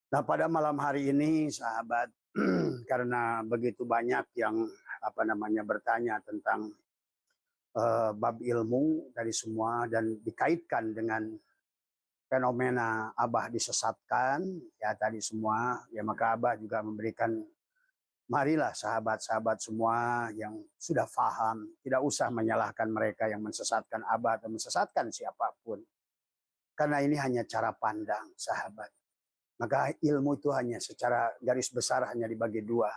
Nah, pada malam hari ini sahabat, karena begitu banyak yang bertanya tentang bab ilmu dari semua dan dikaitkan dengan fenomena Abah disesatkan, ya tadi semua, ya maka Abah juga memberikan marilah sahabat-sahabat semua yang sudah paham, tidak usah menyalahkan mereka yang mensesatkan Abah atau mensesatkan siapapun. Karena ini hanya cara pandang sahabat. Maka ilmu itu hanya secara garis besar hanya dibagi dua.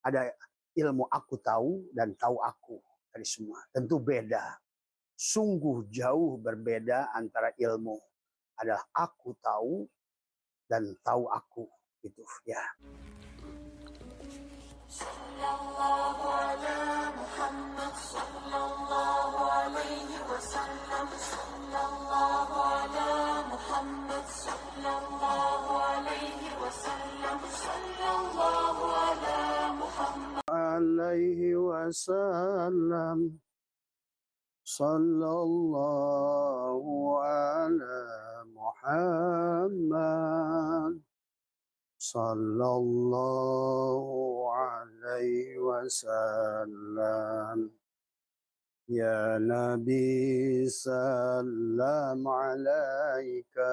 Ada ilmu aku tahu dan tahu aku dari semua. Tentu beda. Sungguh jauh berbeda antara ilmu adalah aku tahu dan tahu aku. Itu ya. Sallallahu ala Muhammad sallallahu alaihi wasallam sallallahu ala Muhammad sallallahu alaihi wasallam sallallahu ala Muhammad alaihi wasallam sallallahu ala Muhammad sallallahu alaihi wasallam. Ya Nabi salam alaika,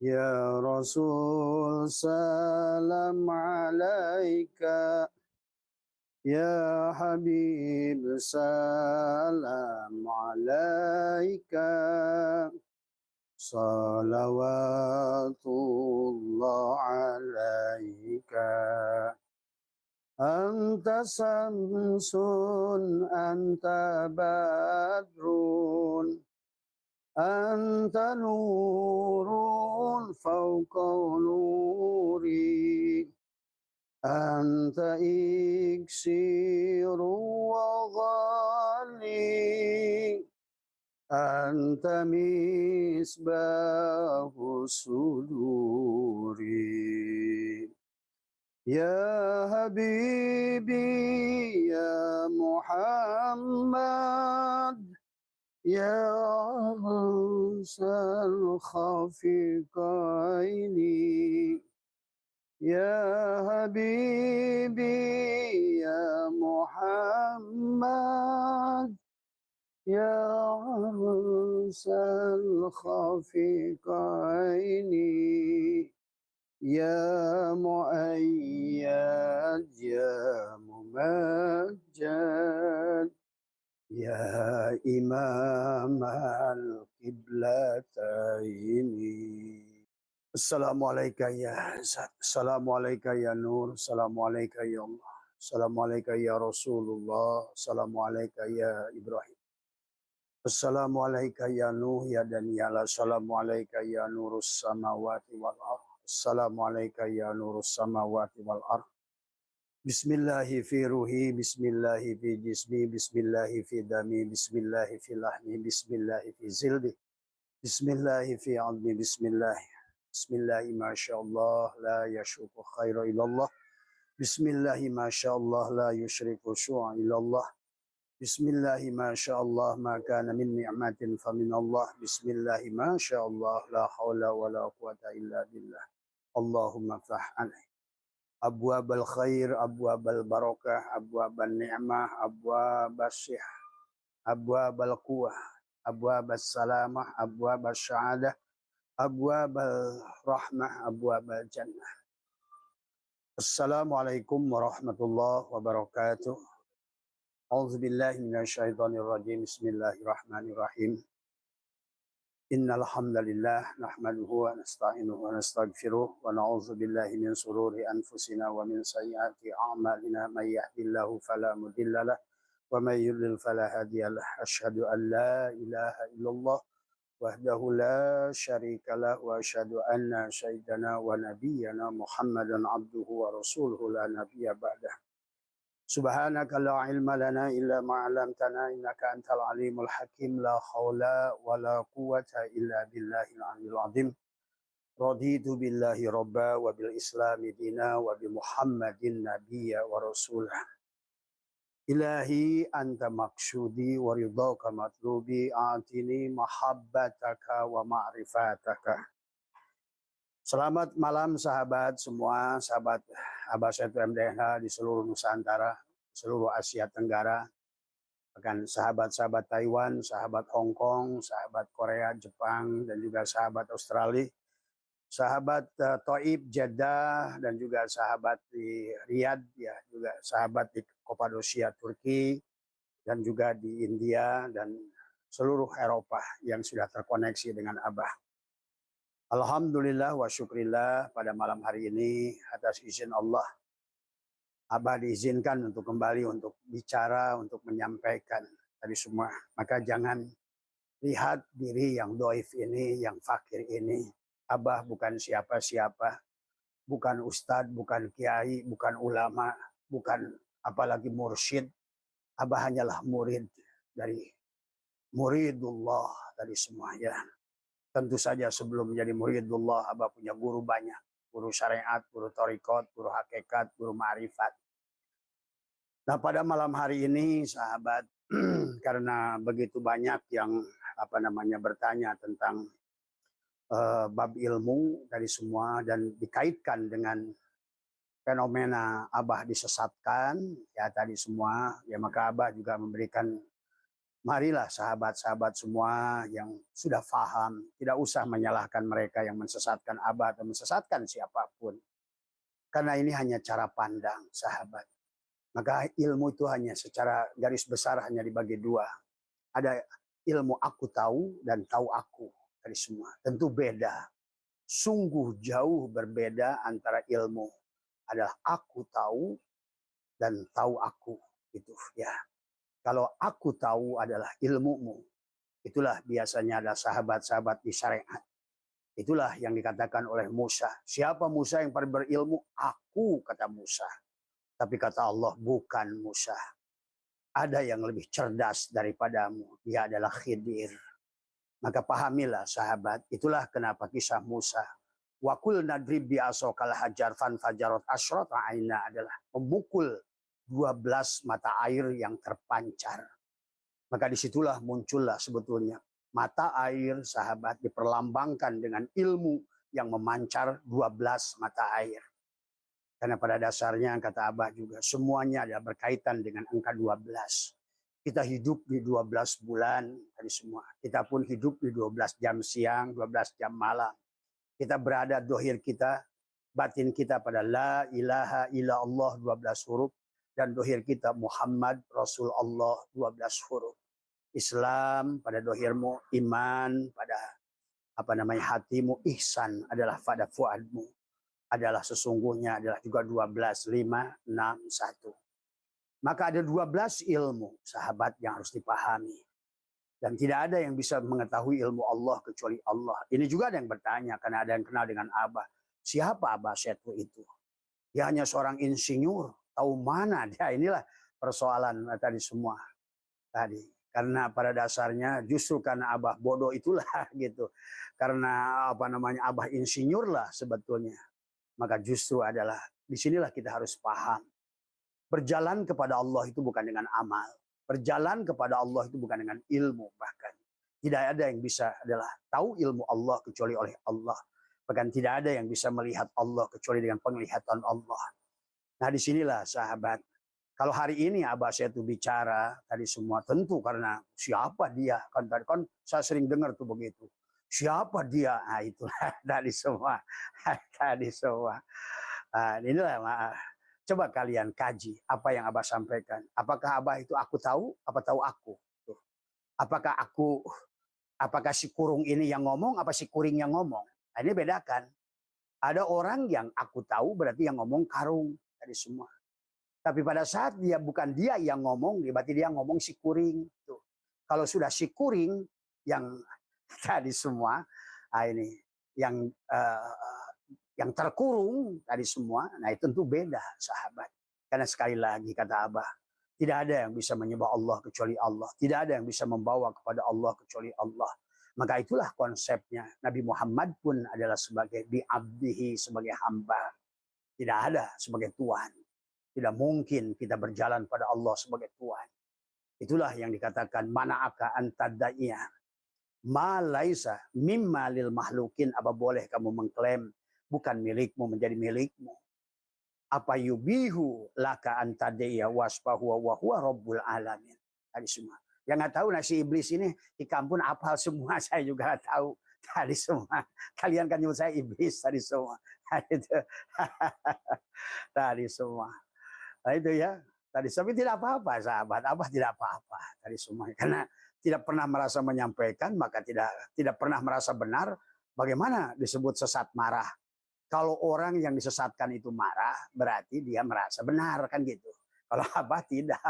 ya Rasul salam alaika, ya Habib salam alaika, salawatullah alaika. Anta samsun, anta badrun, anta nurun fauqa nuri, anta iksiru wa ghali, anta misbahu suduri. Ya Habibi, ya Muhammad, ya Ansal Khafiqaini, ya Habibi, ya Muhammad, ya Ansal Khafiqaini. Ya Mu'ayyad, ya Mumajjad, ya Imam al-Qiblataini. Assalamualaikum ya Zat, Assalamualaikum ya Nur, Assalamualaikum ya Allah, Assalamualaikum ya Rasulullah, Assalamualaikum ya Ibrahim. Assalamualaikum ya Nuh ya Daniel, Assalamualaikum ya Nurus samawati wal ardh. Assalamualaikum ya Nurus samawati wal ardh. Bismillahi fi ruhi, bismillahi fi jismi, bismillahi fi dami, bismillahi fi lahmi, bismillahi fi zilbi, bismillahi fi almi, bismillahi. Bismillahi masyaallah la yashuku khaira illallah. Bismillahi masyaallah la yushriku syu'a illallah. Bismillahi masyaallah ma kana min ni'matin faminallah. Bismillahi masyaallah la haula wa la quwata illa billah. Allahumma ftah alaih abwabal khair, abwabal barakah, abwabal ni'mah, abwabal syih, abwabal quwah, abwabal salamah, abwabal syahadah, abwabal rahmah, abwabal jannah. Assalamualaikum warahmatullahi wabarakatuh. A'udzu billahi minasyaitonir rajim. Bismillahirrahmanirrahim. Innal hamdalillah nahmaduhu wa nasta'inuhu wa nastaghfiruh wa na'udzu billahi min shururi anfusina wa min sayyiati a'malina may yahdihillahu fala mudhillalah wa may yudlil fala hadiyalah. Asyhadu an la ilaha illallah wahdahu la syarikalah wa asyhadu anna sayyidana wa nabiyyana Muhammadan abduhu wa rasuluhu la nabiyya ba'dah. Subhanaka la ilma lana illa ma 'allamtana innaka antal alimul hakim la haula wa la quwwata illa billahil aliyyil azim. Raditu billahi rabba wa bil islami dina wa bi Muhammadin nabiyya wa rasulah. Ilahi anta maksudi wa ridhaka matlubi atini mahabbataka wa ma'rifataka. Selamat malam sahabat semua, sahabat Abah Setu MDH di seluruh Nusantara, seluruh Asia Tenggara, bahkan sahabat-sahabat Taiwan, sahabat Hong Kong, sahabat Korea, Jepang, dan juga sahabat Australia, sahabat Taib, Jeddah, dan juga sahabat di Riyadh, ya, juga sahabat di Kapadosia, Turki, dan juga di India, dan seluruh Eropa yang sudah terkoneksi dengan Abah. Alhamdulillah wa syukrillah pada malam hari ini atas izin Allah, Abah diizinkan untuk kembali untuk bicara, untuk menyampaikan tadi semua. Maka jangan lihat diri yang doif ini, yang fakir ini. Abah bukan siapa-siapa, bukan ustadz, bukan kiai, bukan ulama, bukan apalagi mursyid. Abah hanyalah murid dari muridullah tadi semua ya. Tentu saja sebelum menjadi muridullah, Abah punya guru banyak. Guru syariat, guru torikot, guru hakikat, guru ma'rifat. Nah pada malam hari ini sahabat, karena begitu banyak yang bertanya tentang bab ilmu dari semua dan dikaitkan dengan fenomena Abah disesatkan, ya tadi semua, ya maka Abah juga memberikan marilah sahabat-sahabat semua yang sudah paham, tidak usah menyalahkan mereka yang mensesatkan Abah atau mensesatkan siapapun. Karena ini hanya cara pandang sahabat. Maka ilmu itu hanya secara garis besar hanya dibagi dua. Ada ilmu aku tahu dan tahu aku dari semua. Tentu beda. Sungguh jauh berbeda antara ilmu adalah aku tahu dan tahu aku. Itu ya. Kalau aku tahu adalah ilmumu, itulah biasanya ada sahabat-sahabat di syariat. Itulah yang dikatakan oleh Musa. Siapa Musa yang paling berilmu? Aku, kata Musa. Tapi kata Allah, bukan Musa. Ada yang lebih cerdas daripadamu. Dia adalah Khidir. Maka pahamilah sahabat, itulah kenapa kisah Musa. Wakul nadrib bi'asokal hajar fan fajarot asyrot aina adalah memukul 12 mata air yang terpancar. Maka disitulah muncullah sebetulnya mata air sahabat diperlambangkan dengan ilmu yang memancar 12 mata air. Karena pada dasarnya kata Abah juga semuanya adalah berkaitan dengan angka 12. Kita hidup di 12 bulan tadi semua. Kita pun hidup di 12 jam siang, 12 jam malam. Kita berada dohir kita, batin kita pada la ilaha illallah 12 huruf. Dan dohir kita Muhammad Rasulullah 12 huruf. Islam pada dohirmu, iman pada hatimu, ihsan adalah pada fuadmu. Adalah sesungguhnya adalah juga 12, 5, 6, 1. Maka ada 12 ilmu sahabat yang harus dipahami. Dan tidak ada yang bisa mengetahui ilmu Allah kecuali Allah. Ini juga ada yang bertanya karena ada yang kenal dengan Abah. Siapa Abah Setu itu? Dia hanya seorang insinyur. Tahu mana dia? Inilah persoalan tadi semua. Tadi. Karena pada dasarnya justru karena Abah bodoh itulah gitu. Karena Abah insinyur lah sebetulnya. Maka justru adalah disinilah kita harus paham. Berjalan kepada Allah itu bukan dengan amal. Berjalan kepada Allah itu bukan dengan ilmu bahkan. Tidak ada yang bisa adalah tahu ilmu Allah kecuali oleh Allah. Bahkan tidak ada yang bisa melihat Allah kecuali dengan penglihatan Allah. Nah disinilah sahabat. Kalau hari ini Abah saya tuh bicara tadi semua tentu karena siapa dia kan saya sering dengar tuh begitu. Siapa dia? Nah itulah tadi semua. Tadi semua. Nah, inilah coba kalian kaji apa yang Abah sampaikan. Apakah Abah itu aku tahu? Apa tahu aku? Tuh. Apakah si kurung ini yang ngomong? Apa si kuring yang ngomong? Nah, ini bedakan. Ada orang yang aku tahu berarti yang ngomong karung tadi semua. Tapi pada saat bukan dia yang ngomong, berarti dia ngomong si kuring. Tuh. Kalau sudah si kuring yang tadi semua, nah ini yang terkurung tadi semua, nah itu tentu beda sahabat. Karena sekali lagi kata Abah, tidak ada yang bisa menyembah Allah kecuali Allah. Tidak ada yang bisa membawa kepada Allah kecuali Allah. Maka itulah konsepnya. Nabi Muhammad pun adalah sebagai bi'abdihi, sebagai hamba. Tidak ada sebagai Tuhan. Tidak mungkin kita berjalan pada Allah sebagai Tuhan. Itulah yang dikatakan mana'aka antadaiya. Ma laisa mimma lil mahlukin. Apa boleh kamu mengklaim bukan milikmu menjadi milikmu. Apa yubihu laka antadiyya wasfahu wa huwa rabbul alamin. Tadi semua. Yang nggak tahu nasi iblis ini di kampung apal semua, saya juga nggak tahu tadi semua. Kalian kan nyebut saya iblis tadi semua. Tadi semua. Nah, itu ya. Tadi tapi tidak apa-apa sahabat, apa tidak apa-apa tadi semua. Karena tidak pernah merasa menyampaikan, maka tidak pernah merasa benar. Bagaimana disebut sesat marah? Kalau orang yang disesatkan itu marah, berarti dia merasa benar kan gitu. Kalau Abah tidak,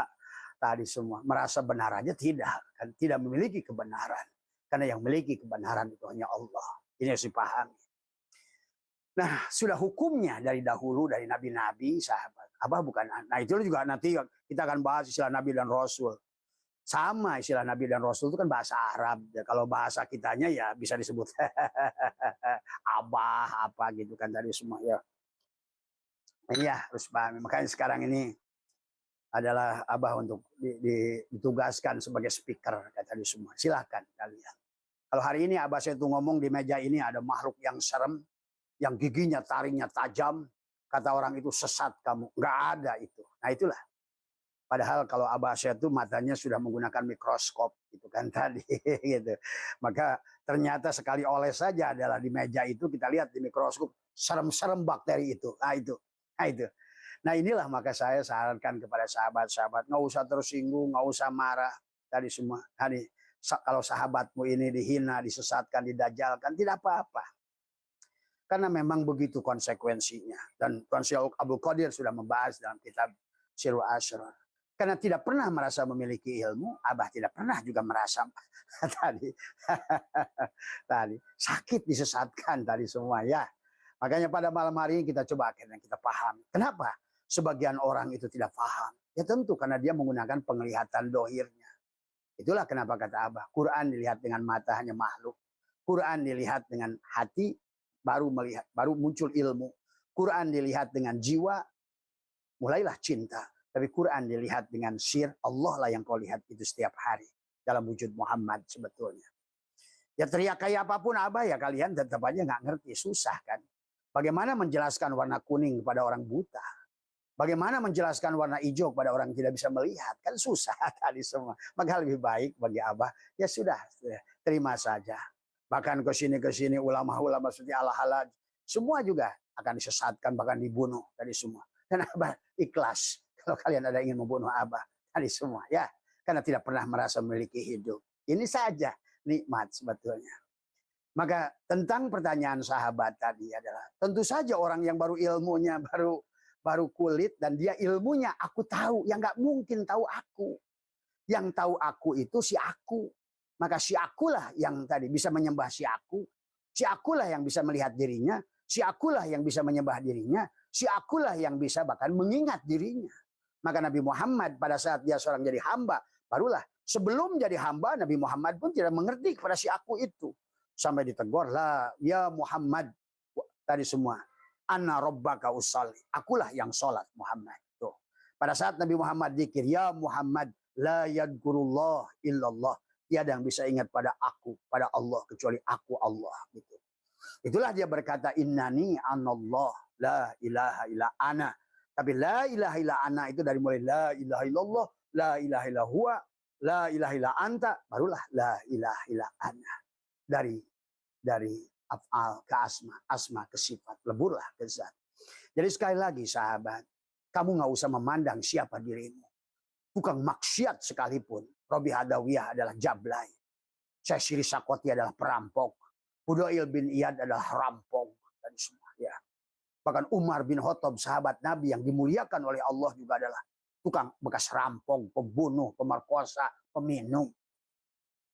tadi semua merasa benar aja tidak, kan tidak memiliki kebenaran. Karena yang memiliki kebenaran itu hanya Allah. Ini harus dipahami. Nah, sudah hukumnya dari dahulu dari nabi-nabi, sahabat. Abah bukan. Nah, itu juga nanti kita akan bahas istilah nabi dan rasul. Sama istilah nabi dan rasul itu kan bahasa Arab. Ya, kalau bahasa kitanya ya bisa disebut abah apa gitu kan tadi semua ya. Iya, harus pahami. Makanya sekarang ini adalah abah untuk ditugaskan sebagai speaker kata tadi semua. Silakan kalian. Kalau hari ini abah saya tuh ngomong di meja ini ada makhluk yang serem, yang giginya taringnya tajam, kata orang itu sesat kamu. Nggak ada itu. Nah itulah. Padahal kalau abah saya tuh matanya sudah menggunakan mikroskop gitu kan tadi gitu. Maka ternyata sekali oleh saja adalah di meja itu kita lihat di mikroskop serem-serem bakteri itu. Nah itu. Nah itu. Nah inilah maka saya sarankan kepada sahabat-sahabat nggak usah tersinggung, nggak usah marah tadi semua. Tadi kalau sahabatmu ini dihina, disesatkan, didajalkan tidak apa-apa. Karena memang begitu konsekuensinya. Dan Tuan Syekh Abdul Qadir sudah membahas dalam kitab Sirul Asrar. Karena tidak pernah merasa memiliki ilmu, Abah tidak pernah juga merasa tadi sakit disesatkan tadi semua ya. Makanya pada malam hari ini kita coba akhirnya kita paham. Kenapa sebagian orang itu tidak paham? Ya tentu karena dia menggunakan penglihatan dohirnya. Itulah kenapa kata Abah, Quran dilihat dengan mata hanya makhluk. Quran dilihat dengan hati baru melihat, baru muncul ilmu. Quran dilihat dengan jiwa, mulailah cinta. Tapi Quran dilihat dengan sir, Allah lah yang kau lihat itu setiap hari. Dalam wujud Muhammad sebetulnya. Ya teriak kayak apapun Abah ya kalian tetap aja nggak ngerti, susah kan. Bagaimana menjelaskan warna kuning kepada orang buta? Bagaimana menjelaskan warna hijau kepada orang yang tidak bisa melihat? Kan susah tadi semua. Maka lebih baik bagi Abah, ya sudah terima saja. Bahkan ke sini ulama-ulama seperti Al-Halaj, semua juga akan disesatkan, bahkan dibunuh tadi semua. Dan Abah ikhlas. Kalau kalian ada ingin membunuh Abah, tadi semua ya. Karena tidak pernah merasa memiliki hidup. Ini saja nikmat sebetulnya. Maka tentang pertanyaan sahabat tadi adalah, tentu saja orang yang baru ilmunya, baru kulit, dan dia ilmunya aku tahu. Yang nggak mungkin tahu aku. Yang tahu aku itu si aku. Maka si akulah yang tadi bisa menyembah si aku. Si akulah yang bisa melihat dirinya. Si akulah yang bisa menyembah dirinya. Si akulah yang bisa bahkan mengingat dirinya. Maka Nabi Muhammad pada saat dia seorang jadi hamba, barulah sebelum jadi hamba Nabi Muhammad pun tidak mengerti kepada si aku itu. Sampai ditegur lah, ya Muhammad tadi semua. Anna rabbaka usalli. Akulah yang sholat Muhammad. Tuh. Pada saat Nabi Muhammad zikir, ya Muhammad la yadkurullah illallah. Tiada yang bisa ingat pada aku, pada Allah kecuali aku Allah gitu. Itulah dia berkata innani anallah la ilaha illa ana. Tapi la ilaha illa ana itu dari mulai la ilaha illallah, la ilaha illa huwa, la ilaha illa anta, barulah la ilaha illa ana. Dari af'al ke asma, asma ke sifat, leburlah ke zat. Jadi sekali lagi sahabat, kamu nggak usah memandang siapa dirimu. Tukang maksiat sekalipun, Robi Hadawiyah adalah jablay. Syekh Syiri Sakoti adalah perampok. Fudail bin Iyad adalah rampok dan semua ya. Bahkan Umar bin Khattab sahabat Nabi yang dimuliakan oleh Allah juga adalah tukang bekas rampok, pembunuh, pemerkosa, peminum.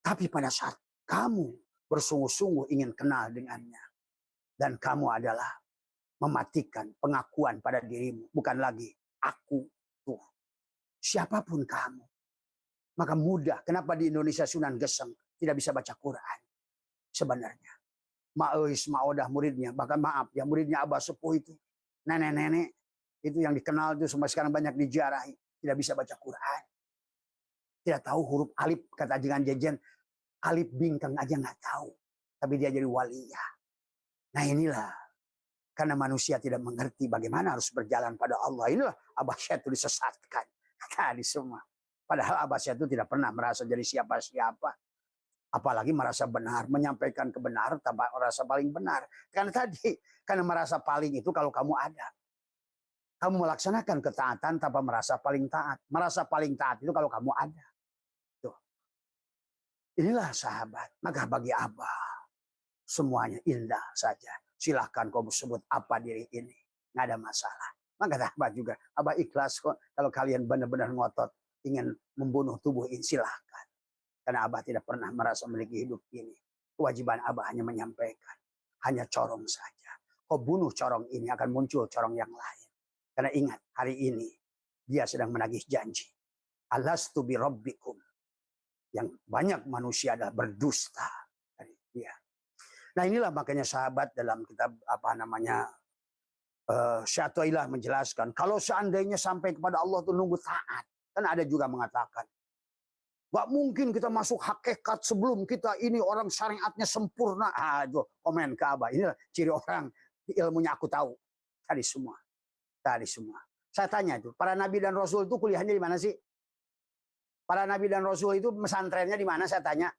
Tapi pada saat kamu bersungguh-sungguh ingin kenal dengannya dan kamu adalah mematikan pengakuan pada dirimu, bukan lagi aku tuh. Siapapun kamu. Maka mudah. Kenapa di Indonesia Sunan Geseng tidak bisa baca Quran? Sebenarnya. Ma'ois, Ma'odah muridnya. Bahkan maaf, ya muridnya Abah Sepuh itu. Nenek-nenek. Itu yang dikenal itu sampai sekarang banyak diziarahi. Tidak bisa baca Quran. Tidak tahu huruf alif, kata Jengan Jejen. Alif bingkang aja nggak tahu. Tapi dia jadi waliyah. Nah inilah. Karena manusia tidak mengerti bagaimana harus berjalan pada Allah. Inilah Abah Syah itu disesatkan. Tadi semua. Padahal Abah Syah itu tidak pernah merasa jadi siapa-siapa. Apalagi merasa benar. Menyampaikan kebenaran tanpa merasa paling benar. Karena merasa paling itu kalau kamu ada. Kamu melaksanakan ketaatan tanpa merasa paling taat. Merasa paling taat itu kalau kamu ada. Tuh. Inilah sahabat. Maka bagi Abah, semuanya indah saja. Silahkan kamu sebut apa diri ini. Nggak ada masalah. Maka Abah juga. Abah ikhlas kok. Kalau kalian benar-benar ngotot. Ingin membunuh tubuh ini. Silahkan. Karena Abah tidak pernah merasa memiliki hidup ini. Kewajiban Abah hanya menyampaikan. Hanya corong saja. Kau bunuh corong ini akan muncul corong yang lain. Karena ingat hari ini. Dia sedang menagih janji. Alastu bi rabbikum. Yang banyak manusia adalah berdusta. Dia. Nah inilah makanya sahabat dalam kitab Syatoilah menjelaskan. Kalau seandainya sampai kepada Allah itu nunggu taat. Kan ada juga mengatakan. Gak mungkin kita masuk hakikat sebelum kita ini orang syariatnya sempurna. Itu komen ke Abah. Inilah ciri orang ilmunya aku tahu. Tadi semua. Saya tanya itu. Para nabi dan rasul itu kuliahnya di mana sih? Para nabi dan rasul itu pesantrennya di mana saya tanya.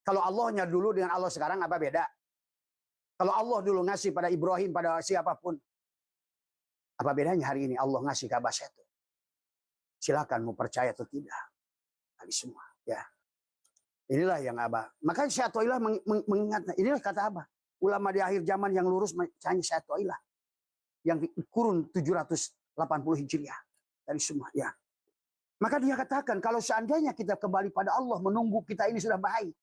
Kalau Allahnya dulu dengan Allah sekarang apa beda? Kalau Allah dulu ngasih pada Ibrahim, pada siapapun. Apa bedanya hari ini Allah ngasih ke Abah Syah itu? Silakan mau percaya atau tidak. Tadi semua. Ya. Inilah yang Abah. Makanya Syatoilah mengingatnya. Inilah kata Abah. Ulama di akhir zaman yang lurus hanya Syatoilah. Yang kurun 780 Hijriah. Tadi semua. Ya. Maka dia katakan kalau seandainya kita kembali pada Allah menunggu kita ini sudah baik.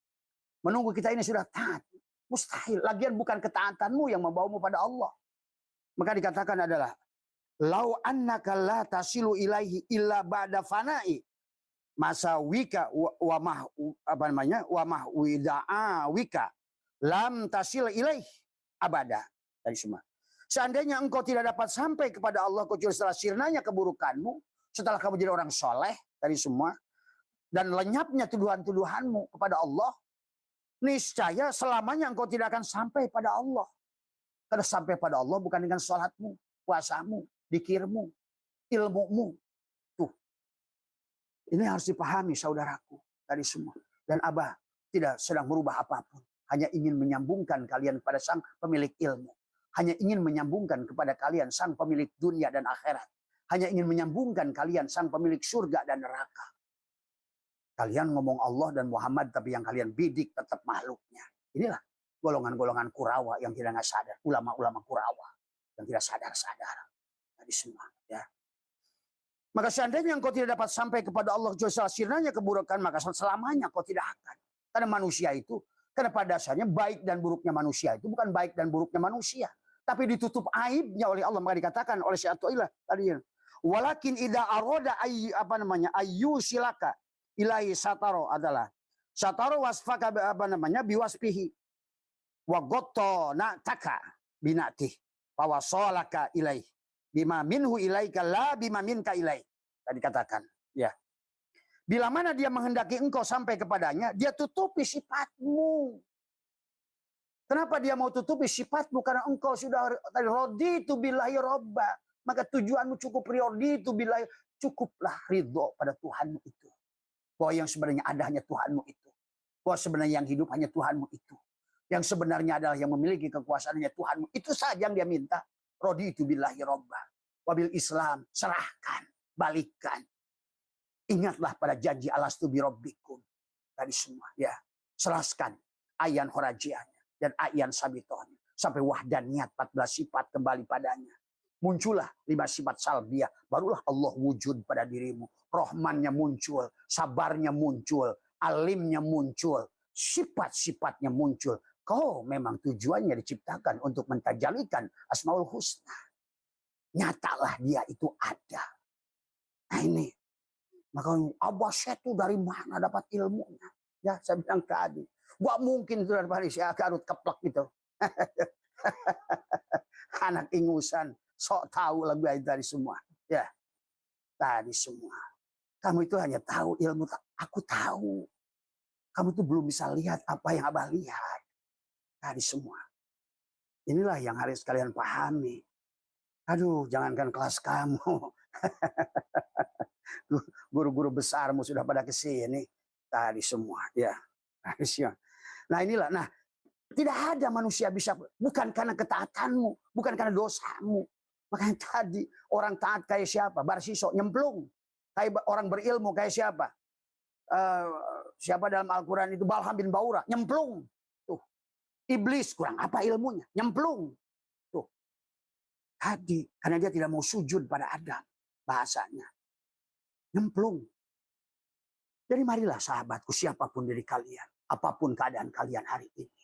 Menunggu kita ini sudah taat. Mustahil. Lagian bukan ketaatanmu yang membawamu pada Allah. Maka dikatakan adalah. Lau annaka la tasilu ilaihi illa ba'da fana'i. Masa wika wa mahwida'a wika. Lam tasil ilaih abada. Tadi semua. Seandainya engkau tidak dapat sampai kepada Allah kecuali setelah sirnanya keburukanmu. Setelah kamu jadi orang soleh. Tadi semua. Dan lenyapnya tuduhan-tuduhanmu kepada Allah. Niscaya selamanya engkau tidak akan sampai pada Allah. Karena sampai pada Allah bukan dengan sholatmu, puasamu, dikirmu, ilmumu. Tuh. Ini harus dipahami saudaraku. Tadi semua. Dan Abah tidak sedang merubah apapun. Hanya ingin menyambungkan kalian kepada sang pemilik ilmu. Hanya ingin menyambungkan kepada kalian sang pemilik dunia dan akhirat. Hanya ingin menyambungkan kalian sang pemilik surga dan neraka. Kalian ngomong Allah dan Muhammad, tapi yang kalian bidik tetap makhluknya. Inilah golongan-golongan Kurawa yang tidak sadar. Ulama-ulama Kurawa yang tidak sadar-sadar. Tadi semua. Ya. Maka seandainya engkau tidak dapat sampai kepada Allah jasa sirnanya keburukan, maka selamanya kau tidak akan. Karena manusia itu, karena pada dasarnya baik dan buruknya manusia itu bukan baik dan buruknya manusia. Tapi ditutup aibnya oleh Allah. Maka dikatakan oleh Syatoilah tadi. Walakin idza aroda ayyu silaka. Ilahi sataro adalah sataro wasfaka biwasfihi wa gotto na'taka binatih fawasolaka ilaih bima minhu ilaika la bima minka ilaih. Tadi katakan ya. Bila mana dia menghendaki engkau sampai kepadanya, dia tutupi sifatmu. Kenapa dia mau tutupi sifatmu? Karena engkau sudah raditu billahi robba. Maka tujuanmu cukup raditu billahi, cukuplah ridho pada Tuhanmu itu. Bahwa yang sebenarnya ada hanya Tuhanmu itu. Bahwa sebenarnya yang hidup hanya Tuhanmu itu. Yang sebenarnya adalah yang memiliki kekuasaan hanya Tuhanmu. Itu saja yang dia minta. Raditu billahi robba. Wabil Islam. Serahkan. Balikan. Ingatlah pada janji alastu bi rabbikum. Tadi semua. Ya. Serahkan. Ayan horajianya. Dan ayan sabitohnya. Sampai wahdaniyat 14 sifat kembali padanya. Muncullah 5 sifat salbiah. Barulah Allah wujud pada dirimu. Rahmannya muncul. Sabarnya muncul. Alimnya muncul. Sifat-sifatnya muncul. Kau memang tujuannya diciptakan untuk mentajalikan Asmaul Husna. Nyatalah dia itu ada. Nah ini. Maka Abah Syah itu dari mana dapat ilmunya? Ya saya bilang tadi. Gak mungkin itu dari saya Garut keplek gitu. Anak ingusan. Sok tahu lebih dari semua. Ya. Tadi semua. Kamu itu hanya tahu ilmu. Aku tahu. Kamu itu belum bisa lihat apa yang Abah lihat. Tadi semua. Inilah yang harus kalian pahami. Aduh, jangankan kelas kamu. Guru-guru besarmu sudah pada ke sini. Tadi semua, ya. Harusnya. Nah inilah, nah tidak ada manusia bisa, bukan karena ketaatanmu, bukan karena dosamu. Makanya tadi orang taat kayak siapa? Barsiso nyemplung. Kayak orang berilmu kayak siapa? Siapa dalam Al-Quran itu? Balham bin Baura nyemplung. Tuh. Iblis kurang apa ilmunya? Nyemplung. Tuh. Tadi karena dia tidak mau sujud pada Adam, bahasanya nyemplung. Jadi marilah sahabatku, siapapun dari kalian, apapun keadaan kalian hari ini,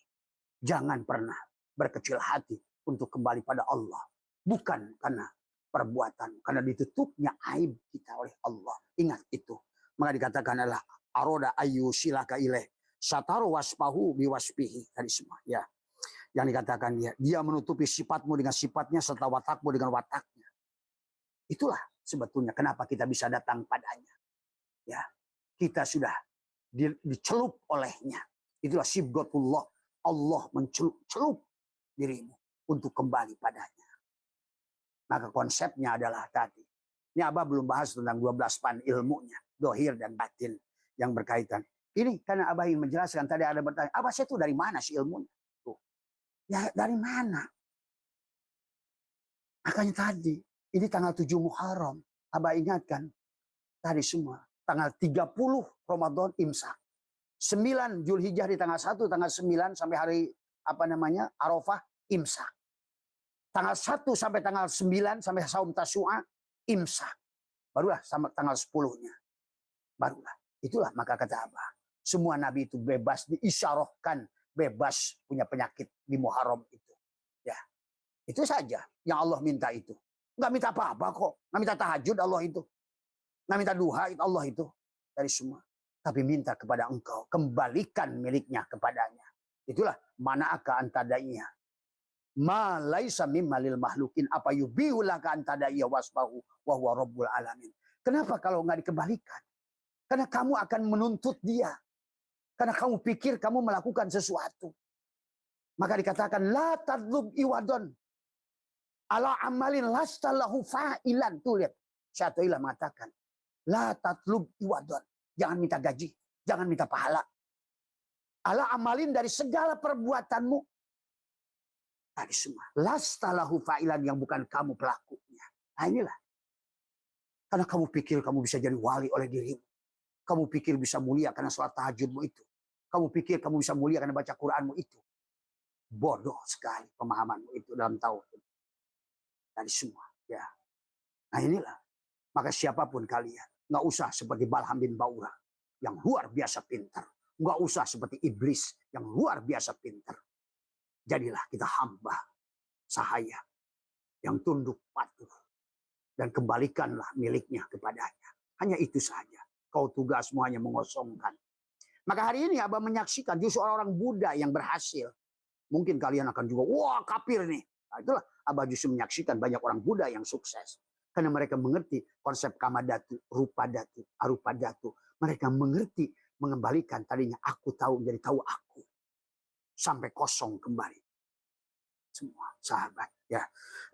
jangan pernah berkecil hati untuk kembali pada Allah. Bukan karena perbuatan, karena ditutupnya aib kita oleh Allah. Ingat itu. Maka dikatakan adalah aroda ayu silaka ilaih sataru waspahu biwaspihi. Tadi semua ya. Yang dikatakan dia menutupi sifatmu dengan sifatnya serta watakmu dengan wataknya. Itulah sebetulnya kenapa kita bisa datang padanya. Ya, kita sudah dicelup olehnya. Itulah sibghatullah. Allah mencelup dirimu untuk kembali padanya. Maka konsepnya adalah tadi. Ini Abah belum bahas tentang 12 pan ilmunya. Dohir dan batin yang berkaitan. Ini karena Abah ingin menjelaskan. Tadi ada bertanya, Abah saya itu dari mana sih ilmunya? Tuh. Ya dari mana? Makanya tadi. Ini tanggal 7 Muharram. Abah ingatkan. Tadi semua. Tanggal 30 Ramadan imsak. 9 Zulhijjah di tanggal 1, tanggal 9 sampai hari Arafah imsak. Tanggal 1 sampai tanggal 9 sampai saum Tasyu'a imsak. Barulah sampai tanggal 10-nya. Barulah. Itulah maka kata Abah. Semua nabi itu bebas diisyarahkan, bebas punya penyakit di Muharram itu. Ya. Itu saja yang Allah minta itu. Enggak minta apa-apa kok. Enggak minta tahajud Allah itu. Enggak minta duha itu Allah itu. Dari semua. Tapi minta kepada engkau, kembalikan miliknya kepadanya. Itulah mana'aka antadaiya. Ma laisa mimma lil mahlukin apa yubihulaka antadaiya wasbahu wa huwa rabbul alamin. Kenapa kalau enggak dikembalikan? Karena kamu akan menuntut dia. Karena kamu pikir kamu melakukan sesuatu. Maka dikatakan la tadlub iwadon ala amalin lastallahu fa'ilan. Tuh lihat. Syaikhullah mengatakan la tatlub iwadon. Jangan minta gaji, jangan minta pahala. Ala amalin dari segala perbuatanmu. Tadi semua. Lastalahu fa'ilan yang bukan kamu pelakunya. Nah inilah. Karena kamu pikir kamu bisa jadi wali oleh dirimu. Kamu pikir bisa mulia karena sholat tahajudmu itu. Kamu pikir kamu bisa mulia karena baca Quranmu itu. Bodoh sekali pemahamanmu itu dalam tauhid. Tadi semua. Ya. Nah inilah. Maka siapapun kalian. Nggak usah seperti Balham bin Baura yang luar biasa pintar. Nggak usah seperti iblis yang luar biasa pintar. Jadilah kita hamba sahaya yang tunduk patuh. Dan kembalikanlah miliknya kepadanya. Hanya itu saja. Kau tugasmu hanya mengosongkan. Maka hari ini Abah menyaksikan justru orang-orang Buddha yang berhasil. Mungkin kalian akan juga, wah kafir nih. Nah, itulah Abah justru menyaksikan banyak orang Buddha yang sukses. Karena mereka mengerti konsep kamadatu, rupadatu, arupadatu. Mereka mengerti mengembalikan tadinya aku tahu menjadi tahu aku. Sampai kosong kembali. Semua sahabat. Ya.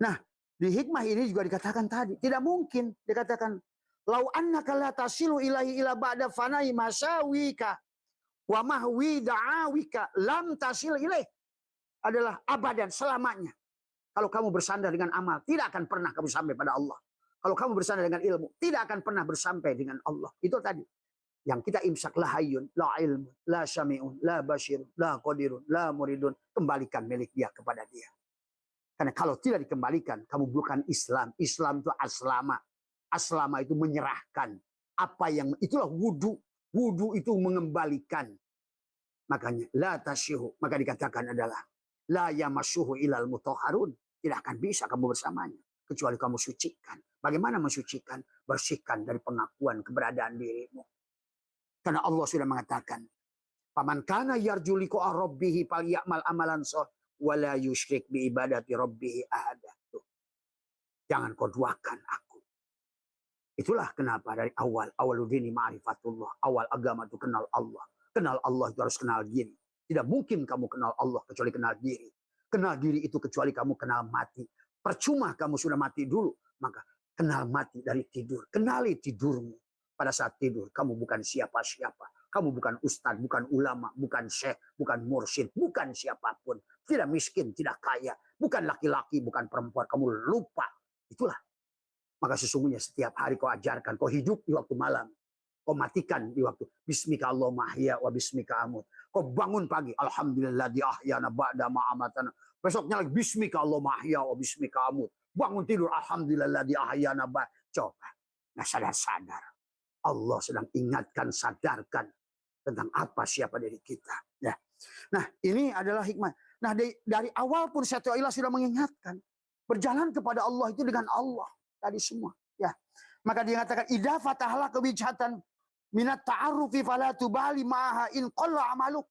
Nah di hikmah ini juga dikatakan tadi. Tidak mungkin dikatakan. Lau annaka la tasilu ilahi ila ba'da fanai masawika. Wa mahwi da'awika lam tasil ilaih. Adalah abadan selamanya. Kalau kamu bersandar dengan amal, tidak akan pernah kamu sampai pada Allah. Kalau kamu bersandar dengan ilmu, tidak akan pernah bersampai dengan Allah. Itu tadi. Yang kita imsak la hayyun, la ilmun, la syami'un, la basyirun, la qadirun, la muridun. Kembalikan milik dia kepada dia. Karena kalau tidak dikembalikan, kamu bukan Islam. Islam itu aslama. Aslama itu menyerahkan. Apa yang, itulah wudu. Wudu itu mengembalikan. Makanya, la tasyihu. Maka dikatakan adalah, la yamassuhu ilal mutahharun. Tidak akan bisa kamu bersamanya. Kecuali kamu sucikan. Bagaimana mensucikan? Bersihkan dari pengakuan keberadaan dirimu. Karena Allah sudah mengatakan, paman kana yarju liqa'a rabbih falyamal amalan shalih wala yusyrik bi ibadati rabbih ahada. Jangan kau duakan aku. Itulah kenapa dari awaludini ma'rifatullah. Awal agama itu kenal Allah. Kenal Allah itu harus kenal diri. Tidak mungkin kamu kenal Allah kecuali kenal diri. kenal diri itu kecuali kamu kenal mati. Percuma kamu sudah mati dulu, maka kenal mati dari tidur. Kenali tidurmu. Pada saat tidur, kamu bukan siapa-siapa. Kamu bukan ustadz, bukan ulama, bukan syekh, bukan mursyid, bukan siapapun. Tidak miskin, tidak kaya. Bukan laki-laki, bukan perempuan. Kamu lupa. Itulah. Maka sesungguhnya setiap hari kau ajarkan. Kau hidup di waktu malam. Kau matikan di waktu. Bismika Allahumma ahya wa bismika amut. Kau bangun pagi. Alhamdulillah di ahyana ba'da ma'amatana. Besoknya lagi. Bismika Allahumma ahya wa bismika amut. Bangun tidur. Alhamdulillah di ahyana ba'da. Coba. Nah sadar-sadar. Allah sedang ingatkan, sadarkan tentang apa siapa diri kita. Ya. Nah ini adalah hikmah. Nah dari awal pun Syaikhul sudah mengingatkan. Berjalan kepada Allah itu dengan Allah. Tadi semua. Ya. Maka dia mengatakan, idza fatahla kewijhatan minat ta'arufi fala tubali ma'aha in qalla amaluk.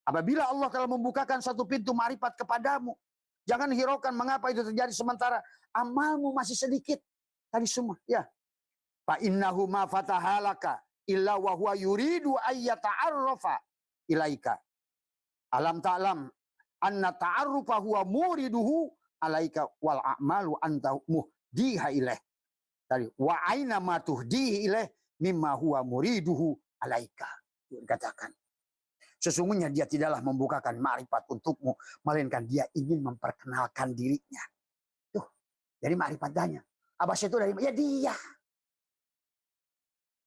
Apabila Allah telah membukakan satu pintu ma'rifat kepadamu, jangan hiraukan mengapa itu terjadi sementara amalmu masih sedikit. Tadi semua. Ya. Fa innahu ma fatahalaka illa wa huwa yuridu ayyata'arrafa ilaika. Alam ta'lam anna ta'arrufa huwa muriduhu alaika wal a'malu anta muhdiha ilaih. Tadi wa aina ma tuhdihi ilaih mimma huwa muriduhu alaika. Dikatakan sesungguhnya dia tidaklah membukakan ma'rifat untukmu, melainkan dia ingin memperkenalkan dirinya. Tuh, jadi ma'rifatnya. Apa itu dari ya dia.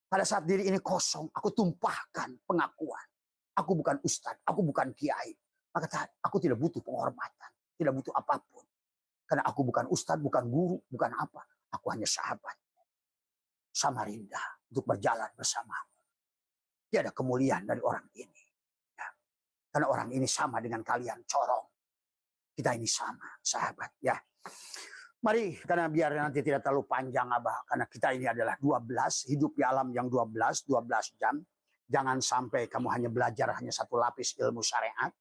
Pada saat diri ini kosong, aku tumpahkan pengakuan. Aku bukan ustadz, aku bukan kiai. Maka aku tidak butuh penghormatan, tidak butuh apapun. Karena aku bukan ustadz, bukan guru, bukan apa. Aku hanya sahabat. Samarinda untuk berjalan bersamamu. Tiada kemuliaan dari orang ini. Ya. Karena orang ini sama dengan kalian, corong. Kita ini sama, sahabat. Ya. Mari, karena biar nanti tidak terlalu panjang, Abah. Karena kita ini adalah 12, hidup di alam yang 12 jam. Jangan sampai kamu hanya belajar hanya satu lapis ilmu syariat.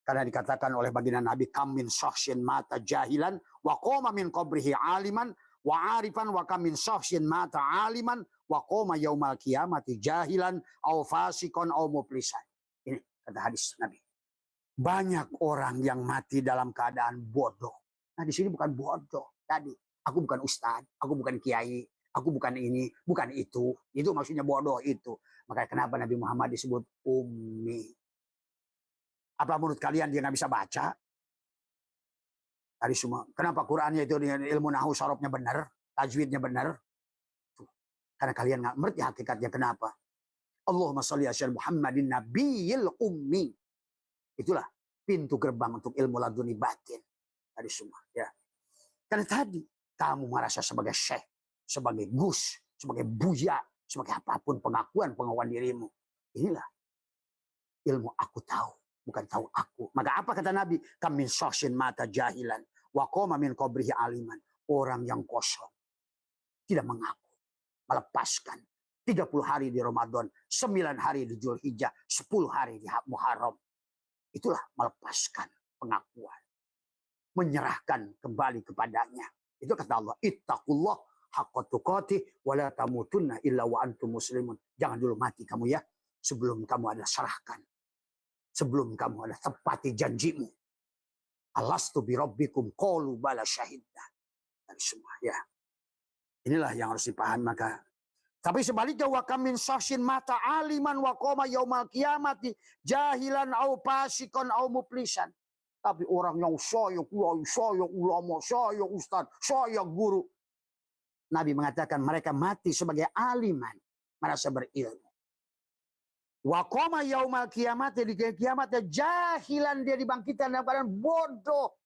Karena dikatakan oleh baginda Nabi, kam min syakhsin mata jahilan, wa qoma min qabrihi aliman, wa arifan wa kam min syakhsin mata aliman, wa qoma yaumal qiyamati jahilan, au fasikon, au muplisan. Ini kata hadis Nabi. Banyak orang yang mati dalam keadaan bodoh. Nah di sini bukan bodoh. Tadi, aku bukan ustadz, aku bukan kiai, aku bukan ini, bukan itu. Itu maksudnya bodoh itu. Makanya kenapa Nabi Muhammad disebut ummi? Apa menurut kalian dia nggak bisa baca? Tadi semua. Kenapa Qurannya itu dengan ilmu nahu sarofnya benar, tajwidnya benar? Karena kalian nggak ngerti hakikatnya kenapa. Allahumma sholli ala Muhammadin nabiyil ummi. Itulah pintu gerbang untuk ilmu laduni batin. Tadi semua. Ya. Karena tadi kamu merasa sebagai syekh, sebagai gus, sebagai buya, sebagai apapun pengakuan dirimu. Inilah ilmu aku tahu, bukan tahu aku. Maka apa kata Nabi? Kamin syakhsin mata jahilan, wa qoma min qabrihi aliman. Orang yang kosong, tidak mengaku, melepaskan 30 hari di Ramadan, 9 hari di Zulhijjah, 10 hari di Muharram. Itulah melepaskan pengakuan. Menyerahkan kembali kepadanya. Itu kata Allah, ittaqullah haqqa tuqatih wa la tamutunna illa wa antum muslimun. Jangan dulu mati kamu ya, sebelum kamu ada serahkan. Sebelum kamu ada tepati janjimu. Alastu bi rabbikum qalu bala syahidna. Dan semua ya. Inilah yang harus dipahami. Maka tapi sebaliknya wa kam min syakhsin mata aliman wa qoma yaumal qiyamati jahilan au fasikon au muplisan. Tapi orang yang saya kiai, saya ulama, saya ustaz, saya guru. Nabi mengatakan mereka mati sebagai aliman, merasa berilmu. Wa qoma yaumal qiyamati, di kiamatnya jahilan, dia dibangkitkan dalam keadaan bodoh.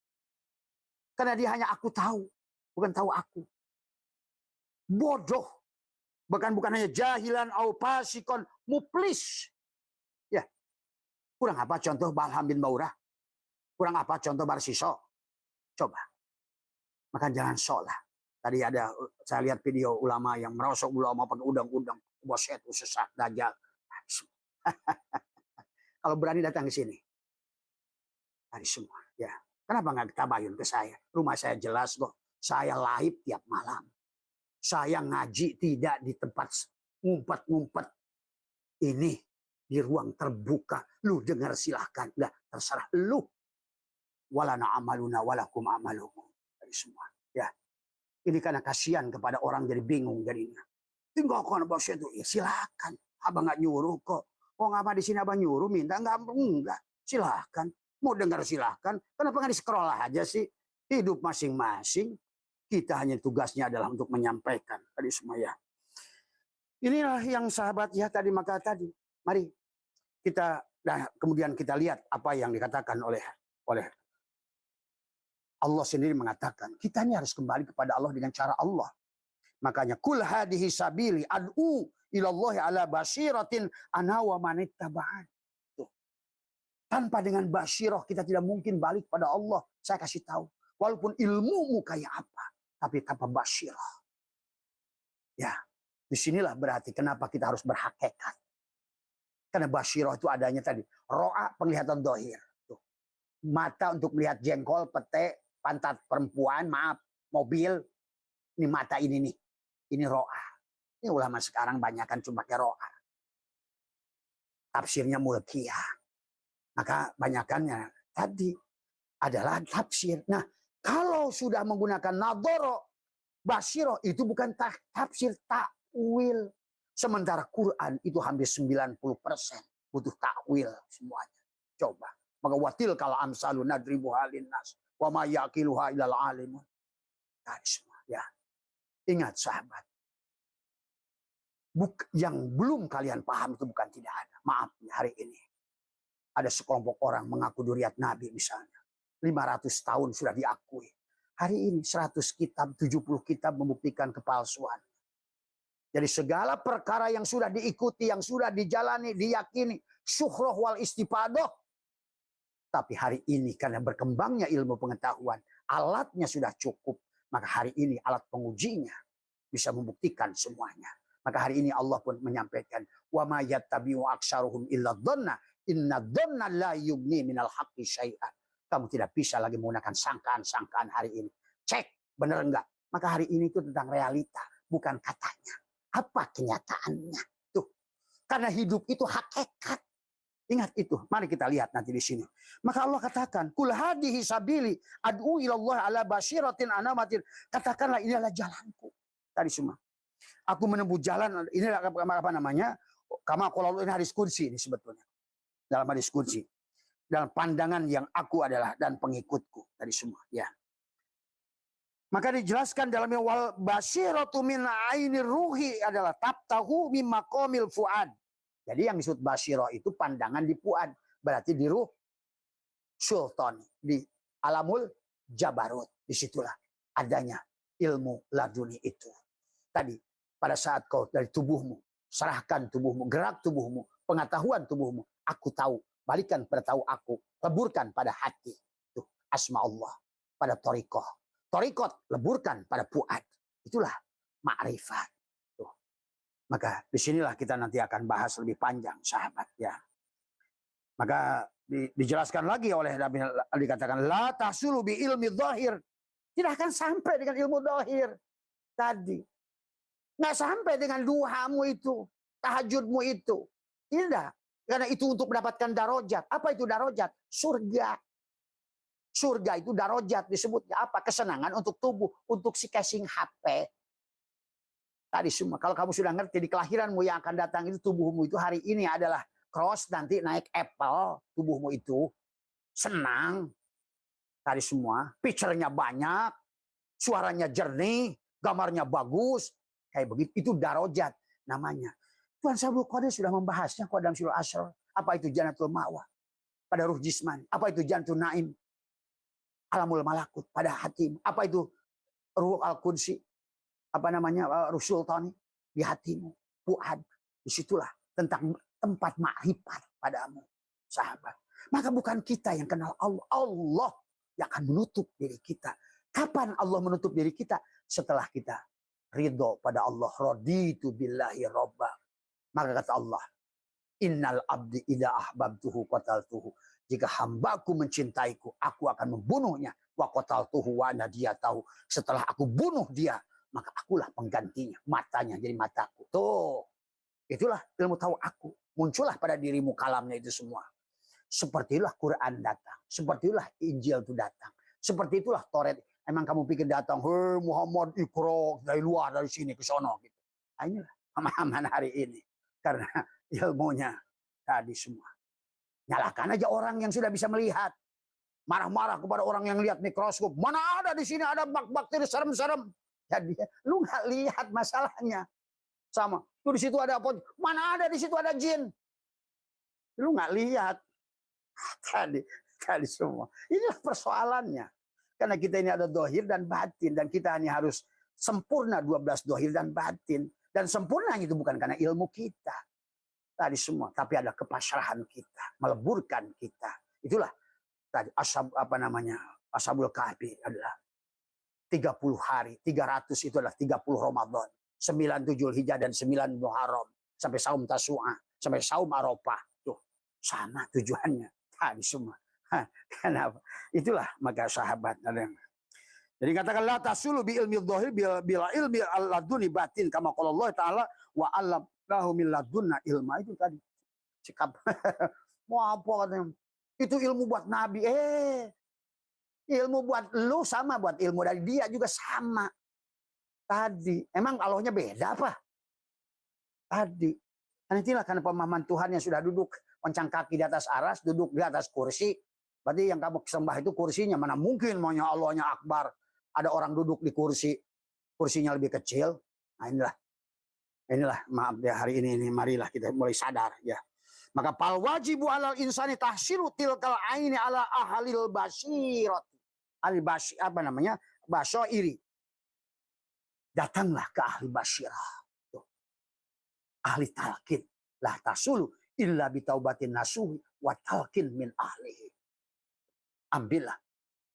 Karena dia hanya aku tahu, bukan tahu aku. Bodoh. Bukan hanya jahilan au fasikon muplis. Ya. Kurang apa contoh Balham bin Baurah? Kurang apa contoh Barsiso? Coba. Maka jangan sok lah. Tadi ada, saya lihat video ulama yang merosok ulama pakai udang-udang. Boset, sesat, dajjal. Kalau berani datang ke sini. Tadi semua. Ya. Kenapa nggak tabayun ke saya? Rumah saya jelas kok. Saya live tiap malam. Saya ngaji tidak di tempat ngumpet-ngumpet. Ini di ruang terbuka. Lu dengar silahkan. Nggak, terserah lu. walana amaluna walakum amalukum. Dari semua. Ya. Ini karena kasihan kepada orang jadi bingung jadinya. Tinggalkan bos itu. Ya silakan. Abang nggak nyuruh kok. Oh ngapa di sini abang nyuruh minta enggak. Silakan. Mau dengar silakan. Kenapa nggak di-scroll aja sih? Hidup masing-masing. Kita hanya tugasnya adalah untuk menyampaikan tadi semua ya. Inilah yang sahabat ya tadi maka tadi. Mari kita kemudian kita lihat apa yang dikatakan oleh Allah sendiri mengatakan. Kita ini harus kembali kepada Allah dengan cara Allah. Makanya kul hadihi sabili ad'u ilallahi ala basiratin ana wa man ittaba'an. Tanpa dengan basyirah kita tidak mungkin balik pada Allah. Saya kasih tahu. Walaupun ilmumu kayak apa. Tapi tanpa basyirah. Ya, disinilah berarti kenapa kita harus berhakikat. Karena basyirah itu adanya tadi. Ro'a penglihatan dohir. Tuh. Mata untuk melihat jengkol, pete, pantat perempuan, maaf, mobil. Ini mata ini nih. Ini ro'a. Ini ulama sekarang banyakan cuma pakai ro'a. Tafsirnya mulkiyah. Maka banyakannya tadi adalah tafsir. Nah, kalau sudah menggunakan nadhara, basyirah itu bukan tafsir, takwil. Sementara Quran itu hampir 90% butuh takwil semuanya. Coba. Maka watil kalau amsalu nadribuha linnas wa ma yaqiluha illal alimun. Semua ya. Ingat sahabat. Yang belum kalian paham itu bukan tidak ada. Maaf hari ini. Ada sekelompok orang mengaku duriat Nabi misalnya. 500 tahun sudah diakui. Hari ini 100 kitab, 70 kitab membuktikan kepalsuan. Jadi segala perkara yang sudah diikuti, yang sudah dijalani, diyakini. Syuhroh wal istifadoh. Tapi hari ini karena berkembangnya ilmu pengetahuan. Alatnya sudah cukup. Maka hari ini alat pengujinya bisa membuktikan semuanya. Maka hari ini Allah pun menyampaikan. Wa ma yattabi'u aksaruhum illa dhanna. Inna dhanna la yugni minal haqqi syai'an. Kamu tidak bisa lagi menggunakan sangkaan-sangkaan hari ini. Cek, benar enggak? Maka hari ini itu tentang realita, bukan katanya. Apa kenyataannya? Tuh. Karena hidup itu hakikat. Ingat itu. Mari kita lihat nanti di sini. Maka Allah katakan, kul hadihi sabili ad'u ilallah ala basyiratin anamatin. Katakanlah ini adalah jalanku. Tadi semua. Aku menempuh jalan, ini apa namanya? Kama qala ini hadis kursi ini sebetulnya. Dalam hadis kursi. Dalam pandangan yang aku adalah dan pengikutku dari semua ya. Maka dijelaskan dalam wal basyiratu min ainir ruhi adalah tabtahu mim maqamil fuad. Jadi yang disebut basyirah itu pandangan di fuad, berarti di ruh sultan, di alamul jabarut. Disitulah adanya ilmu laduni itu. Tadi pada saat kau dari tubuhmu, serahkan tubuhmu, gerak tubuhmu, pengetahuan tubuhmu, aku tahu. Balikan pada tahu aku, leburkan pada hati. Tuh, asma Allah pada thariqah. Thariqat leburkan pada fuad. Itulah ma'rifat. Tuh. Maka disinilah kita nanti akan bahas lebih panjang, sahabat ya. Maka dijelaskan lagi oleh Nabi dikatakan la tahsulu bi ilmi dhahir. Tidak akan sampai dengan ilmu dhahir tadi. Nggak sampai dengan duhamu itu, tahajudmu itu. Tidak. Karena itu untuk mendapatkan darajat. Apa itu darajat? Surga. Surga itu darajat disebutnya apa? Kesenangan untuk tubuh, untuk si casing HP. Tadi semua. Kalau kamu sudah ngerti di kelahiranmu yang akan datang itu tubuhmu itu hari ini adalah cross, nanti naik Apple, tubuhmu itu senang. Tadi semua. Picture-nya banyak, suaranya jernih, gambarnya bagus. Kayak begitu. Itu darajat namanya. Tuhan Sabul Qadir sudah membahasnya dalam surah Asr. Apa itu Jannatul Ma'wa? Pada ruh jismani. Apa itu Jannatul Naim? Alamul Malakut. Pada hatimu. Apa itu ruh Al-Qudsi? Apa namanya? Ruh Sultani. Di hatimu. Fuad. Disitulah. Tentang tempat ma'rifat padamu. Sahabat. Maka bukan kita yang kenal Allah. Allah yang akan menutup diri kita. Kapan Allah menutup diri kita? Setelah kita ridho pada Allah. Raditu billahi robba. Maka kata Allah, innal abdi idza ahbabtuhu qataltuhu. Jika hambaku mencintaiku, aku akan membunuhnya. Wa qataltuhu wa nadiyatahu. Setelah aku bunuh dia, maka akulah penggantinya. Matanya jadi mataku. Tuh. Itulah ilmu tahu aku. Muncullah pada dirimu kalamnya itu semua. Seperti itulah Quran datang. Seperti itulah Injil itu datang. Seperti itulah Taurat. Emang kamu pikir datang, hei Muhammad ikro dari luar, dari sini ke sono. Gitu. Nah, inilah pemahaman hari ini. Karena ilmunya tadi semua. Nyalakan aja orang yang sudah bisa melihat. Marah-marah kepada orang yang lihat mikroskop. Mana ada di sini ada bakteri serem-serem. Jadi lu nggak lihat masalahnya. Sama. Tuh di situ ada apa? Mana ada di situ ada jin. Lu nggak lihat. Tadi semua. Inilah persoalannya. Karena kita ini ada dohir dan batin. Dan kita hanya harus sempurna 12 dohir dan batin. Dan sempurna itu bukan karena ilmu kita. Tadi semua. Tapi ada kepasrahan kita. Meleburkan kita. Itulah. Tadi Ashabul Kahfi adalah 30 hari. 300 itu adalah 30 Ramadan. 9 Dzulhijjah dan 9 Muharram. Sampai saum Tasu'a. Sampai saum Arafah. Tuh. Sama tujuannya. Tadi semua. Kenapa? Itulah maka sahabat. Jadi katakan la tasulu bi ilmi dhahir bila ilmi al-laduni batin kama qala Allah taala wa 'allamnahu min ladunna ilma. Itu tadi sikap mau apa katanya, itu ilmu buat nabi, ilmu buat lu sama, buat ilmu dari dia juga sama. Tadi emang Allahnya beda apa? Tadi karena pemahaman Tuhan yang sudah duduk oncang kaki di atas aras, duduk di atas kursi. Berarti yang kamu sembah itu kursinya. Mana mungkin maunya Allahnya akbar. Ada orang duduk di kursi. Kursinya lebih kecil. Nah inilah maaf ya hari ini marilah kita mulai sadar ya. Maka pal wajibu alal insani tahsilu tilkal aini ala ahlil basirat. Basyairi. Datanglah ke ahli basyirah. Ahli talqin. La tasulu illa bitaubatin nasuhi wa talqin min ahlihi. Ambillah,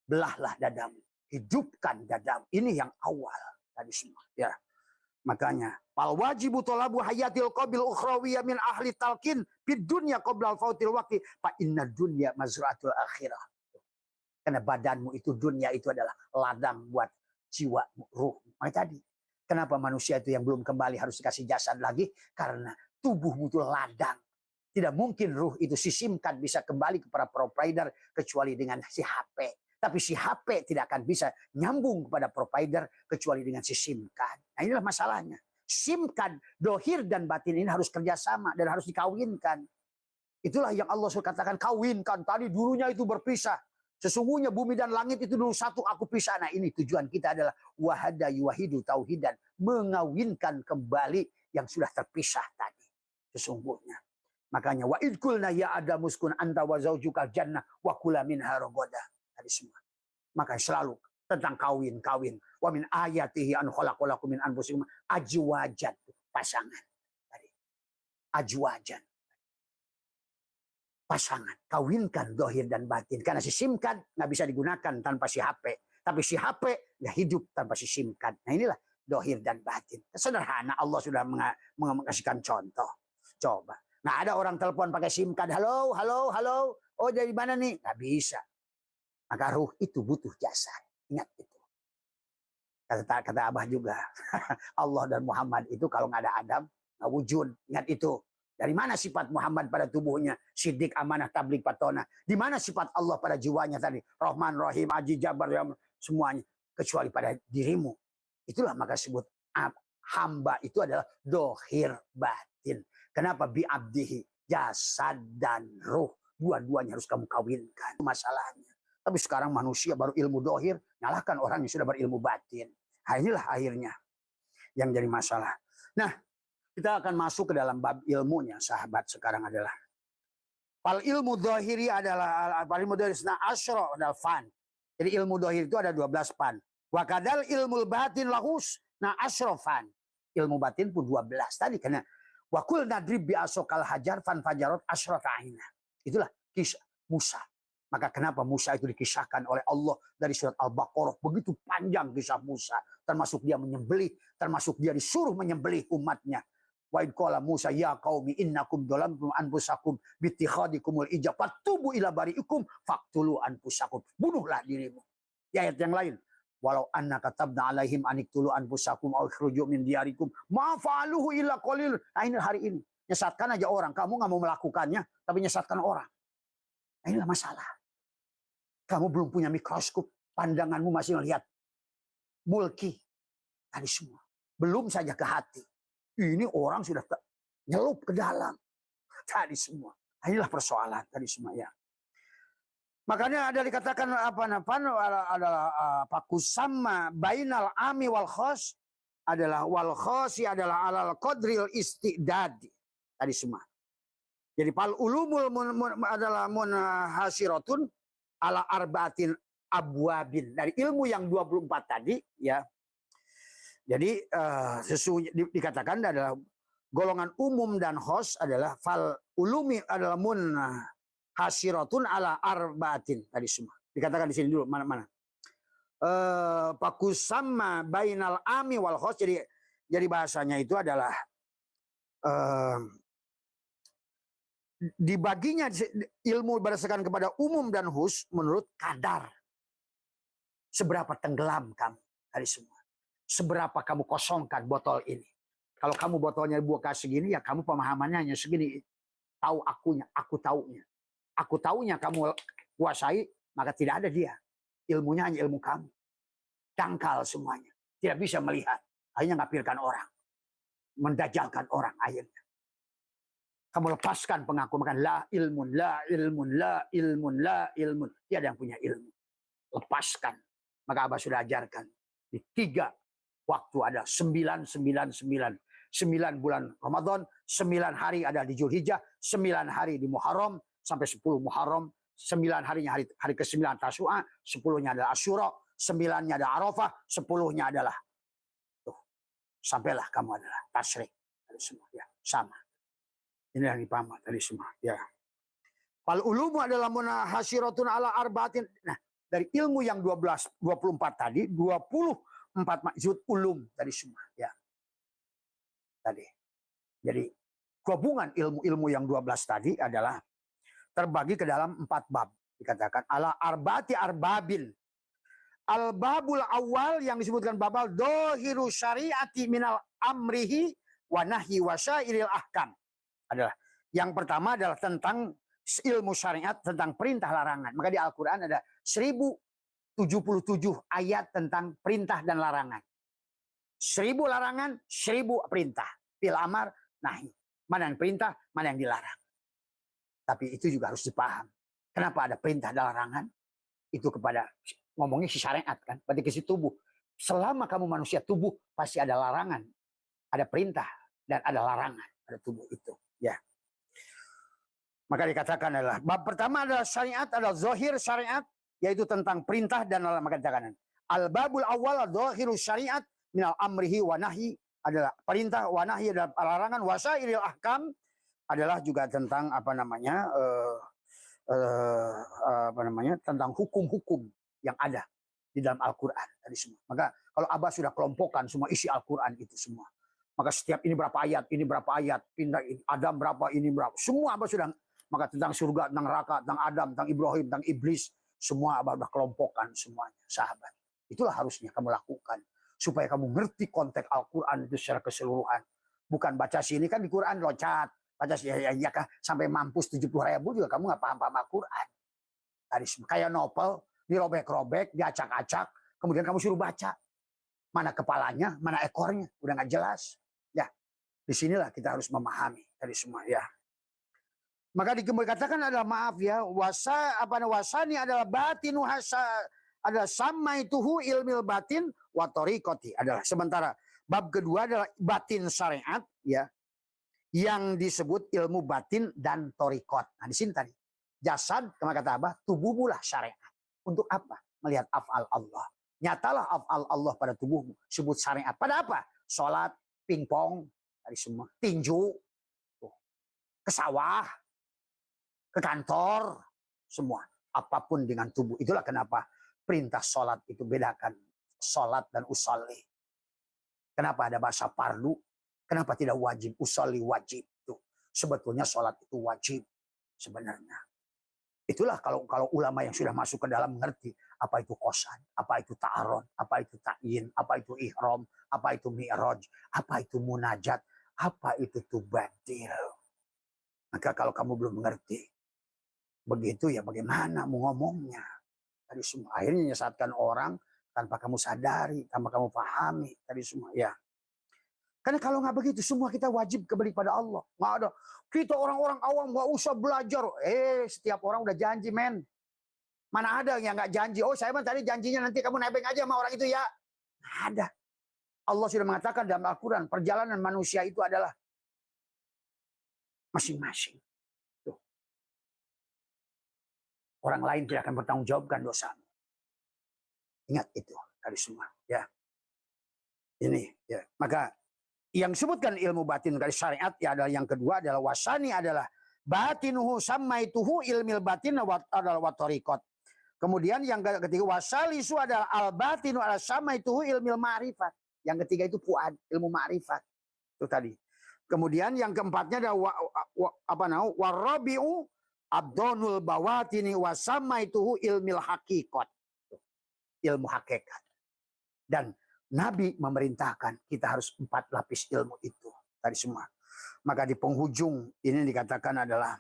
belahlah dadamu, hidupkan dadamu. Ini yang awal tadi semua. Ya, makanya fal wajibu talabu hayatil qabil ukhrawiyah min ahli talqin fid dunya qabla fautil waqti fa inna dunya mazra'atul akhirah. Karena badanmu itu, dunia itu adalah ladang buat jiwa, ruh. Makanya tadi, kenapa manusia itu yang belum kembali harus dikasih jasad lagi? Karena tubuhmu itu ladang. Tidak mungkin ruh itu si SIM card bisa kembali kepada provider kecuali dengan si HP. Tapi si HP tidak akan bisa nyambung kepada provider kecuali dengan si SIM card. Nah inilah masalahnya. SIM card, dohir dan batin ini harus kerjasama dan harus dikawinkan. Itulah yang Allah sudah katakan kawinkan. Tadi dulunya itu berpisah. Sesungguhnya bumi dan langit itu dulu satu, aku pisah. Nah ini tujuan kita adalah wahada yuwahidu tauhidan. Mengawinkan kembali yang sudah terpisah tadi. Sesungguhnya. Makanya wa idkulna ya Adamu uskun anta wa zaujukal jannah wa kula minha ragadah. Tadi semua. Maka selalu tentang kawin. Wa min ayatihi an khalaqalakum min anfusikum azwajan, pasangan. Tadi. Azwajan. Pasangan. Kawinkan dohir dan batin. Karena si SIM card nggak bisa digunakan tanpa si HP. Tapi si HP nggak hidup tanpa si SIM card. Nah inilah dohir dan batin. Sederhana, Allah sudah mengasihkan contoh. Coba. Nah ada orang telepon pakai SIM card. Halo. Oh dari mana nih? Nggak bisa. Maka ruh itu butuh jasad. Ingat itu. Kata Abah juga. Allah dan Muhammad itu kalau nggak ada Adam, nggak wujud. Ingat itu. Dari mana sifat Muhammad pada tubuhnya? Siddiq, amanah, tabligh, patona. Di mana sifat Allah pada jiwanya tadi? Rahman, Rahim, Aji, Jabar, semuanya. Kecuali pada dirimu. Itulah maka sebut hamba itu adalah dohir batin. Kenapa bi'abdihi? Jasad dan ruh. Dua-duanya harus kamu kawinkan. Masalahnya. Tapi sekarang manusia baru ilmu dohir. Nyalahkan orang yang sudah berilmu batin. Nah, inilah akhirnya yang jadi masalah. Nah, kita akan masuk ke dalam bab ilmunya. Sahabat sekarang adalah. Fal ilmu dohiri adalah. Fal ilmu dohiri asyra adalah fan. Jadi ilmu dohir itu ada 12 fan. Wakadal ilmu batin lahus. Nah asyrofan. Ilmu batin pun 12. Tadi karena. Wakul nadrib bi asokal hajar fan fajarot asyrota aina. Itulah kisah Musa. Maka kenapa Musa itu dikisahkan oleh Allah dari surat Al-Baqarah. Begitu panjang kisah Musa. Termasuk dia menyembelih. Termasuk dia disuruh menyembelih umatnya. Wa id qala Musa ya qaumi innakum dhalamtum anfusakum bittikhadikumul ijab fatubu ila bariikum faqtulu anfusakum. Bunuhlah dirimu. Di ayat yang lain. Walau anna katabna alaihim aniktulu anfusakum aw ikhruju min diyarikum ma fa'aluhu illa qalil. Nah ini hari ini. Nyesatkan aja orang. Kamu nggak mau melakukannya, tapi nyesatkan orang. Nah, inilah masalah. Kamu belum punya mikroskop, pandanganmu masih melihat mulki tadi semua. Belum saja ke hati. Ini orang sudah nyelup ke dalam tadi semua. Nah, inilah persoalan tadi semua ya. Makanya ada dikatakan adalah pakusama bainal ami wal khos adalah wal khosi adalah alal qadril istidad tadi semua. Jadi pal ulumul adalah munhasiratun ala arbaatin abwabin, dari ilmu yang 24 tadi ya. Jadi sesungguhnya dikatakan adalah golongan umum dan khos adalah fal ulumi adalah munhasiratun ala arbaatin tadi semua. Dikatakan di sini dulu mana-mana. Pakusama bainal ami wal khos, jadi bahasanya itu adalah dibaginya ilmu berdasarkan kepada umum dan khus menurut kadar. Seberapa tenggelam kamu dari semua. Seberapa kamu kosongkan botol ini. Kalau kamu botolnya buka segini, ya kamu pemahamannya hanya segini. Tahu akunya, aku taunya. Aku taunya kamu kuasai, maka tidak ada dia. Ilmunya hanya ilmu kamu. Dangkal semuanya. Tidak bisa melihat. Akhirnya ngapirkan orang. Mendajalkan orang akhirnya. Kamu lepaskan pengakuan, la ilmun, la ilmun, la ilmun, la ilmun. Tiada yang punya ilmu. Lepaskan. Maka Abah sudah ajarkan. Di 3 waktu ada 9, 9, 9. 9 bulan Ramadan, 9 hari ada di Zulhijjah, 9 hari di Muharram, sampai 10 Muharram. 9 harinya hari ke-9 Tasu'a, 10-nya adalah Asyura, 9-nya ada Arafah, 10-nya adalah tuh. Sampailah kamu adalah Tasyrik. Semua ya, sama. Ini yang dipaham tadi semua ya. Fal ulumu adalah munhasiratun ala arbaatin. Nah, dari ilmu yang 24 tadi, 24 maksud ulum tadi semua ya. Tadi. Jadi gabungan ilmu-ilmu yang 12 tadi adalah terbagi ke dalam 4 bab. Dikatakan ala arbaati arbabin. Al-babul awal yang disebutkan babal dohiru syariati minal amrihi wa nahyi wa syairil ahkam. Adalah yang pertama adalah tentang ilmu syariat, tentang perintah larangan. Maka di Al-Quran ada 1077 ayat tentang perintah dan larangan. 1000 larangan, 1000 perintah. Fil amar nahi. Mana yang perintah, mana yang dilarang. Tapi itu juga harus dipaham. Kenapa ada perintah dan larangan? Itu kepada ngomongnya si syariat kan, pada kisi tubuh. Selama kamu manusia tubuh pasti ada larangan, ada perintah dan ada larangan pada tubuh itu. Ya. Maka dikatakan adalah bab pertama adalah syariat, adalah zahir syariat, yaitu tentang perintah dan larangan. Maka dikatakan al-babul awal zahiru syariat minal amrihi wa nahyi, adalah perintah, wa nahyi adalah larangan, wasailil ahkam adalah juga tentang tentang hukum-hukum yang ada di dalam Al-Quran tadi semua. Maka kalau Abah sudah kelompokkan semua isi Al-Quran itu semua. Maka setiap ini berapa ayat, pindah ini, Adam berapa, ini berapa. Semua Abah sudah, maka tentang surga, tentang neraka, tentang Adam, tentang Ibrahim, tentang iblis. Semua Abah sudah kelompokkan semuanya, sahabat. Itulah harusnya kamu lakukan. Supaya kamu ngerti konteks Al-Quran itu secara keseluruhan. Bukan baca sini, kan di Quran loncat. Baca sini, ya sampai mampus 70.000 juga kamu nggak paham-paham Al-Quran. Tadi kayak novel, dirobek-robek, diacak-acak. Kemudian kamu suruh baca. Mana kepalanya, mana ekornya. Udah nggak jelas. Ya, disinilah kita harus memahami dari semua ya. Maka dikatakan adalah maaf ya, wasani adalah batinu hasa, adalah sama ituhu ilmil batin wa tariqati, adalah sementara bab kedua adalah batin syariat ya, yang disebut ilmu batin dan tariqat. Nah di sini tadi jasad, kata Abah, tubuhmu lah syariat. Untuk apa? Melihat af'al Allah. Nyatalah af'al Allah pada tubuhmu, sebut syariat. Pada apa? Sholat, pingpong, dari semua, tinju, ke sawah, ke kantor, semua. Apapun dengan tubuh. Itulah kenapa perintah sholat itu bedakan sholat dan usolli. Kenapa ada bahasa fardu? Kenapa tidak wajib? Usolli wajib. Tuh. Sebetulnya sholat itu wajib sebenarnya. Itulah kalau ulama yang sudah masuk ke dalam mengerti apa itu qosan, apa itu ta'arud, apa itu ta'yin, apa itu ihram, apa itu mi'raj, apa itu munajat, apa itu tubadir. Maka kalau kamu belum mengerti, begitu ya bagaimana mau ngomongnya. Tadi semua akhirnya menyesatkan orang tanpa kamu sadari, tanpa kamu pahami tadi semua ya. Karena kalau nggak begitu, semua kita wajib kembali pada Allah. Nggak ada. Kita orang-orang awam nggak usah belajar. Setiap orang udah janji, men. Mana ada yang nggak janji? Oh, saya tadi janjinya nanti kamu nebeng aja sama orang itu ya. Nggak ada. Allah sudah mengatakan dalam Al-Quran, perjalanan manusia itu adalah masing-masing. Orang lain tidak akan bertanggung jawabkan dosa. Ingat itu tadi semua. Ya. Ini ya. Maka yang disebutkan ilmu batin dari syariat ya adalah yang kedua adalah wasani adalah batinuhu sammaituhu ilmil batin adalah watorikot. Kemudian yang ketiga wasalisu adalah al batinu ala sammaituhu ilmil ma'rifat. Yang ketiga itu fuad, ilmu ma'rifat. Itu tadi. Kemudian yang keempatnya adalah warabi'u abdonul bawatini wasammaituhu ilmil haqiqat. Ilmu hakikat. Dan Nabi memerintahkan kita harus 4 lapis ilmu itu tadi semua. Maka di penghujung ini dikatakan adalah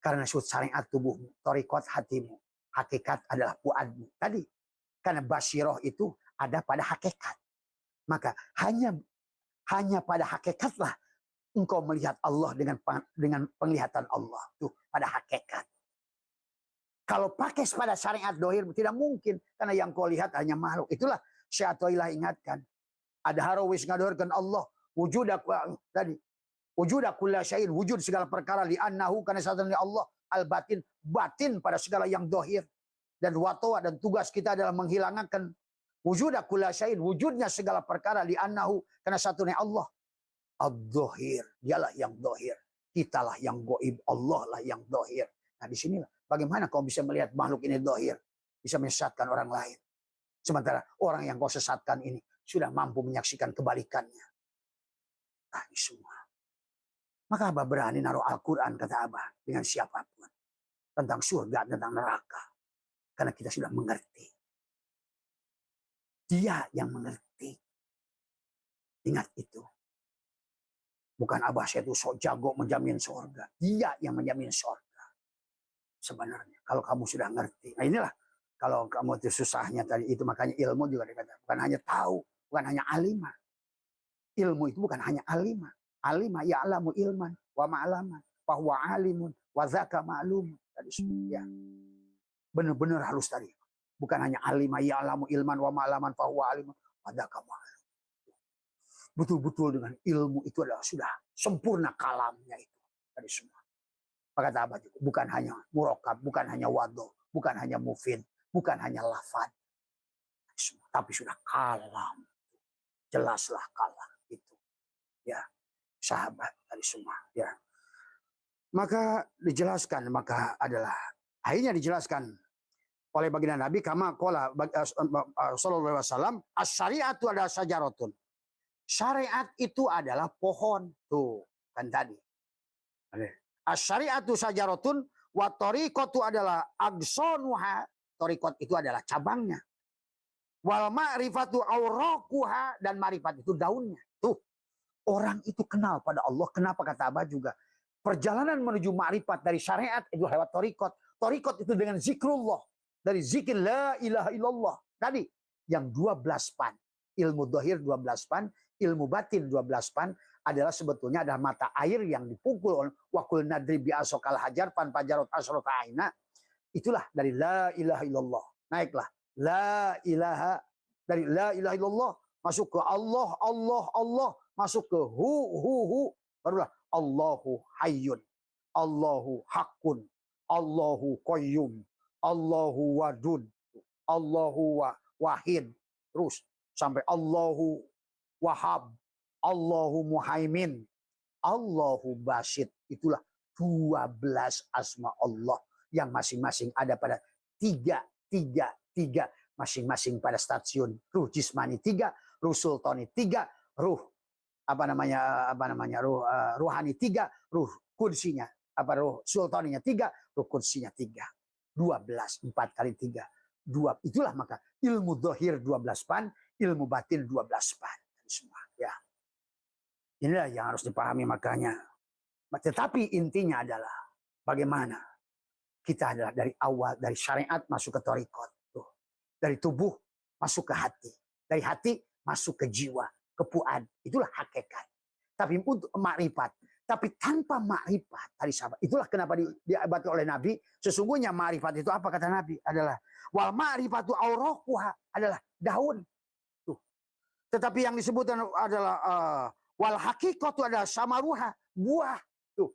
karena syariat tubuhmu, thariqat hatimu, hakikat adalah fuadmu. Tadi karena basyiroh itu ada pada hakikat. Maka hanya pada hakikatlah engkau melihat Allah dengan penglihatan Allah tuh pada hakikat. Kalau pakai pada syariat dohir tidak mungkin. Karena yang kau lihat hanya makhluk. Itulah Syekh Athaillah ingatkan. Ada harawis ngadorkan Allah. Wujudak tadi. Wujudak kulla syai'in. Wujud segala perkara. Li'annahu karena satunya Allah. Al-batin. Batin pada segala yang dohir. Dan watoa dan tugas kita adalah menghilangkan. Wujudak kulla syai'in. Wujudnya segala perkara. Li'annahu karena satunya Allah. Ad-dohir. Dialah yang dohir. Kitalah yang goib. Allah lah yang dohir. Nah disinilah. Bagaimana kau bisa melihat makhluk ini dohir? Bisa menyesatkan orang lain. Sementara orang yang kau sesatkan ini sudah mampu menyaksikan kebalikannya. Nah, ini semua. Maka Abah berani naruh Al-Quran, kata Abah, dengan siapapun. Tentang surga, tentang neraka. Karena kita sudah mengerti. Dia yang mengerti. Ingat itu. Bukan Abah saya itu sok jago menjamin surga. Dia yang menjamin surga. Sebenarnya kalau kamu sudah ngerti, nah inilah kalau kamu itu susahnya tadi itu makanya ilmu juga dikatakan bukan hanya tahu, bukan hanya alimah. Ilmu itu bukan hanya alimah. Alimah ya'lamu ilman wa ma'laman wa huwa alimun wa zaka ma'lum. Tadi ya. Benar-benar halus tadi. Bukan hanya alimah ya'lamu ilman wa ma'laman fa huwa alimun wa zaka ma'lum. Betul-betul dengan ilmu itu adalah sudah sempurna kalamnya itu tadi semua. Maka kata Abah juga, bukan hanya murokab, bukan hanya wado, bukan hanya mufid, bukan hanya lafad. Tapi sudah kalam. Jelaslah kalam itu. Ya, sahabat dari semua. Ya. Maka dijelaskan, maka adalah akhirnya dijelaskan oleh baginda Nabi kama qala sallallahu alaihi wasallam as-syari'atu adalah sajaratun. Syariat itu adalah pohon. Tuh, kan tadi. As-syari'atu sajaratun wa tariqatu adalah agsonuha. Tariqat itu adalah cabangnya. Wal ma'rifatu awraquha dan ma'rifat itu daunnya. Tuh. Orang itu kenal pada Allah. Kenapa kata Abah juga? Perjalanan menuju ma'rifat dari syariat itu lewat tariqat. Tariqat itu dengan zikrullah. Dari zikir la ilaha illallah. Tadi yang 12 pan. Ilmu dohir 12 pan. Ilmu batin 12 pan. Adalah sebetulnya ada mata air yang dipukul oleh wakul nadrib bi asokal hajar pan pajarot asrota aina. Itulah dari la ilaha illallah. Naiklah. La ilaha. Dari la ilaha illallah. Masuk ke Allah, Allah, Allah. Masuk ke hu. Barulah Allahu hayyun. Allahu hakun. Allahu qayyum. Allahu wadud. Allahu wahid. Terus sampai Allahu wahab. Allahu muhaimin, Allahu basit. Itulah 12 asma Allah yang masing-masing ada pada 3 masing-masing pada stasiun ruh jismani 3, ruh sultani 3, ruh ruhani 3, ruh kursinya ruh sultaninya 3, ruh kursinya 3. 12 4 kali 3 2. Itulah maka ilmu dohir 12 pan, ilmu batin 12 pan semua ya. Inilah yang harus dipahami makanya Tetapi intinya adalah bagaimana kita adalah dari awal, dari syariat masuk ke thariqat. Dari tubuh masuk ke hati. Dari hati masuk ke jiwa, ke fuad. Itulah hakikat. Tapi untuk makrifat. Tapi tanpa makrifat, tadi sahabat. Itulah kenapa diabadi oleh Nabi. Sesungguhnya makrifat itu apa kata Nabi? Adalah wal makrifatu auroquha, adalah daun. Tuh. Tetapi yang disebutkan adalah wal hakikatu adalah samaruha, buah. Tuh.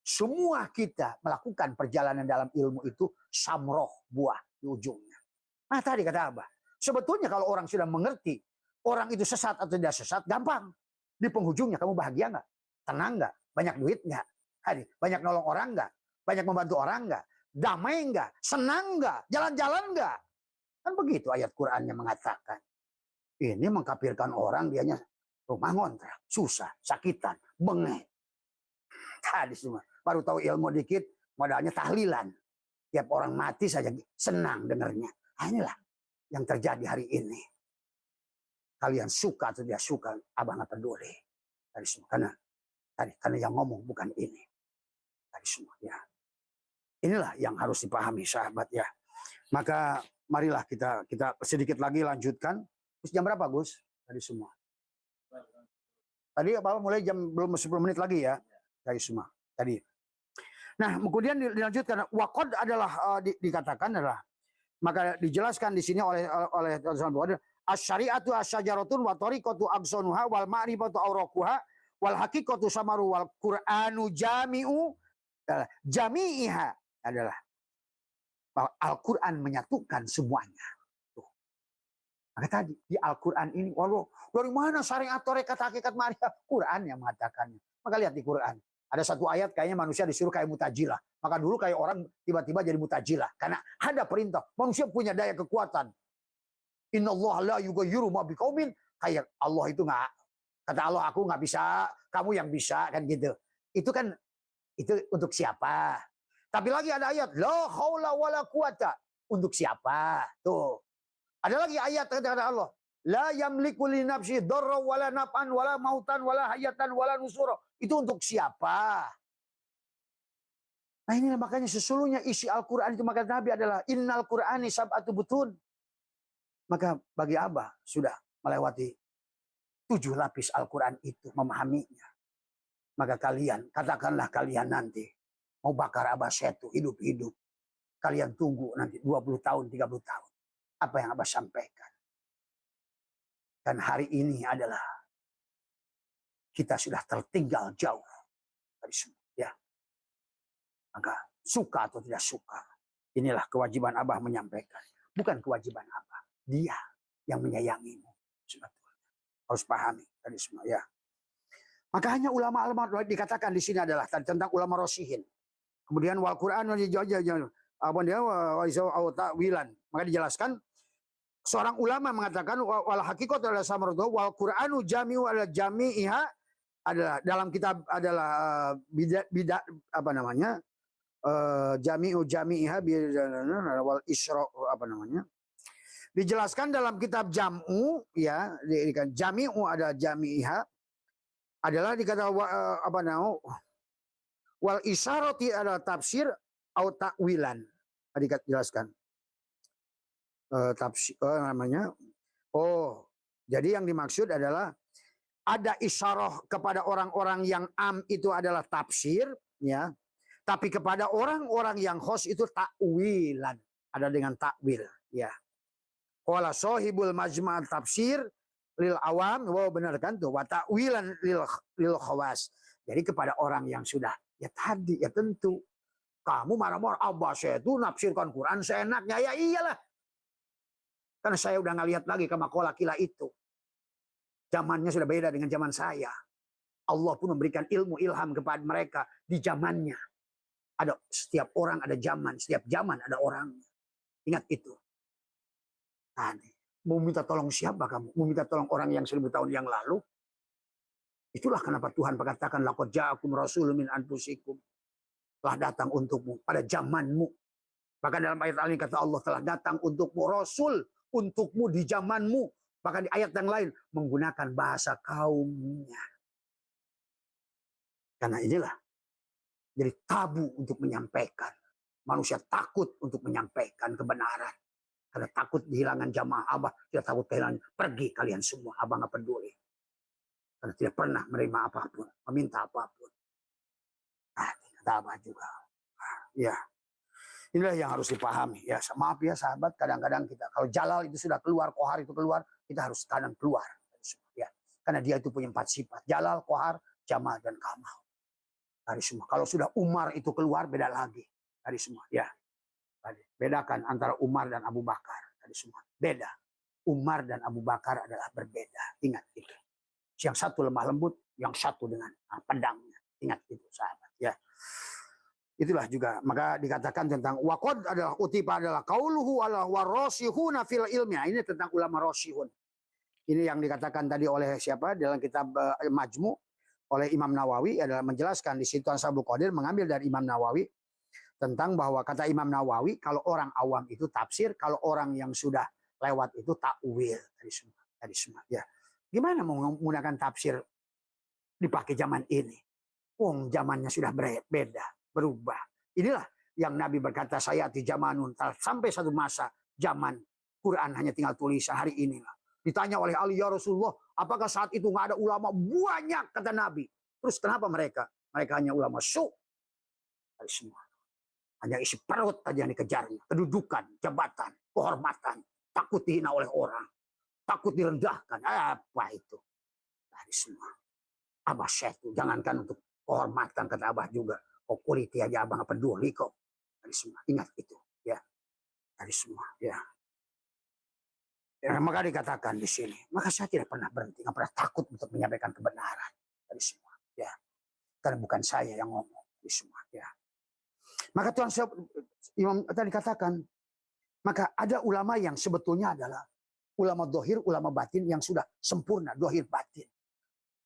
Semua kita melakukan perjalanan dalam ilmu itu samroh, buah di ujungnya. Nah tadi kata Abah, sebetulnya kalau orang sudah mengerti orang itu sesat atau tidak sesat, gampang. Di penghujungnya kamu bahagia nggak? Tenang nggak? Banyak duit nggak? Banyak nolong orang nggak? Banyak membantu orang nggak? Damai nggak? Senang nggak? Jalan-jalan nggak? Kan begitu ayat Qur'annya mengatakan. Ini mengkafirkan orang, dianya rumah ngontrak, susah, sakitan, bengek. Tadi semua. Baru tahu ilmu dikit, modalnya tahlilan. Tiap orang mati saja senang dengarnya. Nah, inilah yang terjadi hari ini. Kalian suka atau tidak suka, abang nggak peduli. Tadi semua. Karena yang ngomong bukan ini. Tadi semua ya. Inilah yang harus dipahami sahabat ya. Maka marilah kita sedikit lagi lanjutkan. Terus jam berapa Gus? Tadi semua. Tadi apa mulai jam belum 10 menit lagi ya. Tadi semua. Tadi. Nah, kemudian dilanjutkan waqad adalah dikatakan adalah maka dijelaskan di sini oleh asy-syari'atu asy-syajaratun wa tariqatu agsonuha wal ma'rifatu awraquha wal haqiqatu samaru wal qur'anu jami'iha adalah Al-Qur'an menyatukan semuanya. Tuh. Maka tadi di Al-Qur'an ini dari mana syariat tarekat hakikat ma'rifat? Qur'an yang mengatakannya. Maka lihat di Qur'an. Ada satu ayat kayaknya manusia disuruh kayak mutajilah. Maka dulu kayak orang tiba-tiba jadi mutajilah. Karena ada perintah. Manusia punya daya kekuatan. Innallaha la yughayyiru ma biqaumin. Kayak Allah itu nggak. Kata Allah aku nggak bisa. Kamu yang bisa kan gitu. Itu kan itu untuk siapa? Tapi lagi ada ayat. La haula wala quwata. Untuk siapa? Tuh. Ada lagi ayat kata Allah. La yamliku li nafsi darra wala naf'an wala mautan wala hayatan wala nusura. Itu untuk siapa? Nah ini makanya sesungguhnya isi Al-Quran itu maka Nabi adalah innal Qur'ani sab'atu butun. Maka bagi Abah sudah melewati 7 lapis Al-Quran itu memahaminya. Maka kalian, katakanlah kalian nanti mau bakar Abah Setu hidup-hidup. Kalian tunggu nanti 20 tahun, 30 tahun. Apa yang Abah sampaikan. Dan hari ini adalah kita sudah tertinggal jauh dari semua. Ya. Maka suka atau tidak suka, inilah kewajiban Abah menyampaikan. Bukan kewajiban Abah. Dia yang menyayangimu. Sebetulnya. Harus pahami tadi semua. Ya. Makanya ulama-ulama dikatakan di sini adalah tentang ulama rosihin. Kemudian wal Quran wilan. Maka dijelaskan seorang ulama mengatakan wal haqiqat adalah samardhu wal Qur'anu jami'u adalah jami'iha adalah dalam kitab adalah bidah apa namanya? Jami'iha wal isra apa namanya? Dijelaskan dalam kitab Jam'u ya, jami'u adalah jami'iha adalah dikata apa namanya? Wal isyarati adalah tafsir atau takwilan. Dijelaskan. Tafsir namanya. Oh, jadi yang dimaksud adalah ada isyarah kepada orang-orang yang am itu adalah tafsir, ya. Tapi kepada orang-orang yang khos itu takwilan, ada dengan takwil, ya. Qala sahibul majma' tafsir lil awam, wow benar kan tuh, wa takwilan lil khawas. Jadi kepada orang yang sudah ya tadi ya tentu kamu marah-marah Abah itu nafsirkan Quran seenaknya ya iyalah. Karena saya udah ngeliat lagi ke makola kila itu. Zamannya sudah beda dengan zaman saya. Allah pun memberikan ilmu ilham kepada mereka di zamannya. Ada setiap orang ada zaman, setiap zaman ada orangnya. Ingat itu. Tadi mau minta tolong siapa kamu? Mau minta tolong orang yang 1000 tahun yang lalu? Itulah kenapa Tuhan mengatakan laqad ja'akum rasulun min anfusikum. Telah datang untukmu pada zamanmu. Bahkan dalam ayat ini kata Allah telah datang untukmu rasul untukmu di zamanmu. Bahkan di ayat yang lain menggunakan bahasa kaumnya. Karena inilah Jadi tabu untuk menyampaikan. Manusia takut untuk menyampaikan kebenaran. Karena takut kehilangan jamaah Abah, tidak takut kehilangan. Pergi kalian semua, Abah nggak peduli. Karena tidak pernah menerima apapun, meminta apapun. Nah, kata Abah juga. Ya, inilah yang harus dipahami. Ya, maaf ya sahabat, kadang-kadang kita kalau Jalal itu sudah keluar, Kohar itu keluar, kita harus kadang keluar. Ya, karena dia itu punya 4 sifat. Jalal, Kohar, Jamal, dan Kamal. Dari semua. Kalau sudah Umar itu keluar, beda lagi. Dari semua. Ya, bedakan antara Umar dan Abu Bakar. Dari semua. Beda. Umar dan Abu Bakar adalah berbeda. Ingat itu. Yang satu lemah lembut, yang satu dengan pedangnya. Ingat itu sahabat. Ya. Itulah juga. Maka dikatakan tentang waqad adalah utipa adalah qauluhu ala warasihuna fil ilmi. Ini tentang ulama rasihun. Ini yang dikatakan tadi oleh siapa dalam kitab Majmu oleh Imam Nawawi adalah menjelaskan di situ Ansabul Qadir mengambil dari Imam Nawawi tentang bahwa kata Imam Nawawi kalau orang awam itu tafsir, kalau orang yang sudah lewat itu takwil tadi semua. Ya. Gimana mau menggunakan tafsir dipakai zaman ini? Zamannya sudah beda, berubah. Inilah yang Nabi berkata saya di zamanun sampai satu masa zaman Quran hanya tinggal tulisan hari inilah. Ditanya oleh Ali ya Rasulullah, apakah saat itu nggak ada ulama? Banyak kata Nabi. Terus kenapa mereka? Mereka hanya ulama dari semua. Hanya isi perut saja yang dikejarnya. Kedudukan, jabatan, kehormatan. Takut dihina oleh orang. Takut direndahkan. Apa itu? Dari semua. Abah Syekh itu. Jangankan untuk kehormatan kata Abah juga. Kok kuliti aja Abah nggak peduli kok. Dari semua. Ingat itu. Ya. Dari semua. Ya. Ya, maka dikatakan di sini. Maka saya tidak pernah berhenti. Nggak pernah takut untuk menyampaikan kebenaran. Dari semua. Ya. Karena bukan saya yang ngomong. Dari semua. Ya. Maka Tuhan Imam tadi katakan, maka ada ulama yang sebetulnya adalah ulama dohir, ulama batin yang sudah sempurna, dohir batin.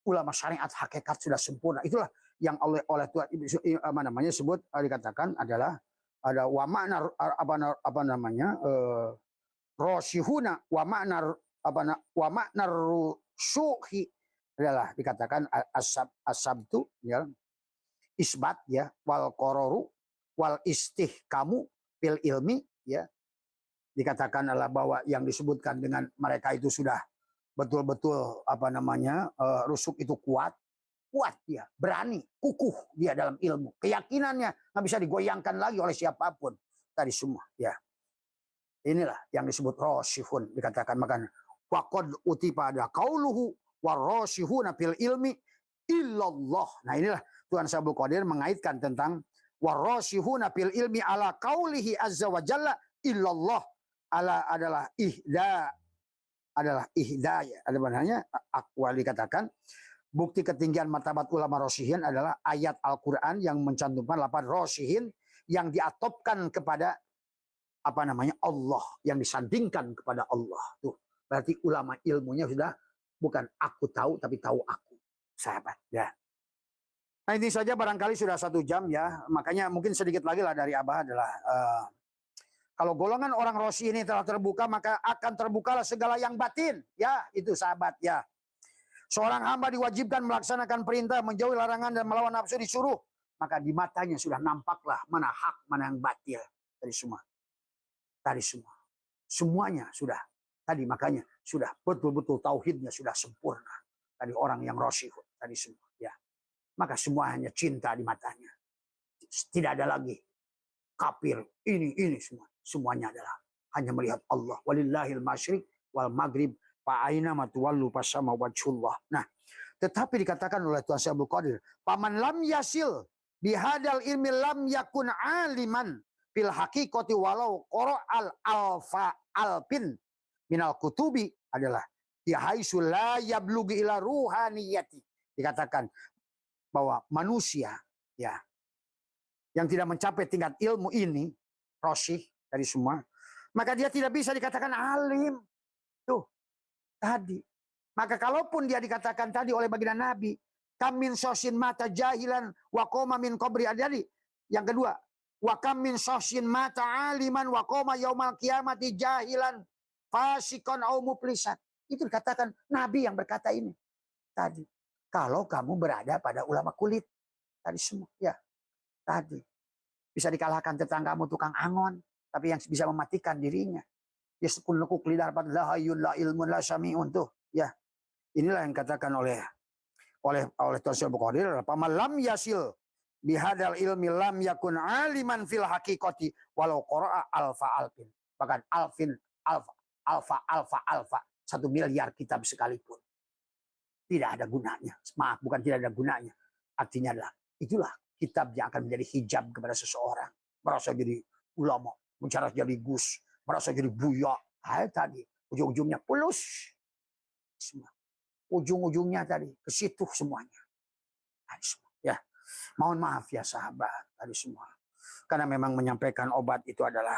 Ulama syariat hakikat sudah sempurna. Itulah yang oleh Tuhan apa namanya sebut dikatakan adalah ada wa makna apa namanya rosyihuna wa makna wa makna rusyuhi adalah dikatakan asabtu ya isbat ya wal qararu wal istihkamu fil ilmi ya dikatakan adalah bahwa yang disebutkan dengan mereka itu sudah betul-betul apa namanya rusuk itu kuat dia berani kukuh dia dalam ilmu keyakinannya nggak bisa digoyangkan lagi oleh siapapun tadi semua ya inilah yang disebut rosyihun dikatakan makan waqad utipa ada qauluhu warosyihuna fil ilmi illallah. Nah inilah Tuhan Sabul Qadir mengaitkan tentang warosyihuna fil ilmi ala qaulihi azza wa jalla illallah ala adalah ihda ya ada maknanya akwal dikatakan bukti ketinggian martabat ulama rosyihin adalah ayat Al-Quran yang mencantumkan lapan rosyihin yang diatopkan kepada apa namanya Allah yang disandingkan kepada Allah tuh berarti ulama ilmunya sudah bukan aku tahu tapi tahu aku sahabat ya. Nah ini saja barangkali sudah 1 jam ya makanya mungkin sedikit lagi lah dari Abah adalah kalau golongan orang rosyi ini telah terbuka maka akan terbukalah segala yang batin ya itu sahabat ya. Seorang hamba diwajibkan melaksanakan perintah menjauhi larangan dan melawan nafsu disuruh maka di matanya sudah nampaklah mana hak mana yang batil dari semua. Tadi semua. Semuanya sudah. Tadi makanya sudah betul-betul tauhidnya sudah sempurna. Tadi orang yang rosyihun. Tadi semua. Ya. Maka semua hanya cinta di matanya. Tidak ada lagi kafir. Ini semua. Semuanya adalah hanya melihat Allah. Walillahil masyriq wal maghrib. Fa'aina matuwallu pasama wajhullah. Nah. Tetapi dikatakan oleh Tuhan Sabul Qadir. Paman lam yasil. Bihadal ilmi lam yakun aliman. Fil hakikati walau qara al alfa alpin minal kutubi adalah yahaisu la yablugi ila ruhaniyati dikatakan bahwa manusia ya yang tidak mencapai tingkat ilmu ini rosyih dari semua maka dia tidak bisa dikatakan alim tuh tadi maka kalaupun dia dikatakan tadi oleh baginda Nabi kamin sosin mata jahilan wa qoma min qabri adadi yang kedua wa kam min sosyin mata aliman wa qoma yaumal qiyamati jahilan fasikon au muflisan. Itu dikatakan Nabi yang berkata ini tadi. Kalau kamu berada pada ulama kulit tadi semua ya. tadi. Bisa dikalahkan tetanggamu tukang angon, tapi yang bisa mematikan dirinya. Ya sekul nekuk lidah dapat la hayyun la ilmun la syami'un tuh. Ya. Inilah yang katakan oleh Tuhan Bukhari adalah pamalam yasil bihadal ilmi lam yakun aliman fil haqiqati walau qara'a alfa alfin. Bahkan alfa 1 miliar kitab sekalipun. Tidak ada gunanya. Maaf, bukan tidak ada gunanya. Artinya adalah itulah kitab yang akan menjadi hijab kepada seseorang. Merasa jadi ulama, mencari jadi gus, merasa jadi buya. Tadi ujung-ujungnya pulus. Semua. Ujung-ujungnya tadi ke situ semuanya. Ya, mohon maaf ya sahabat tadi semua. Karena memang menyampaikan obat itu adalah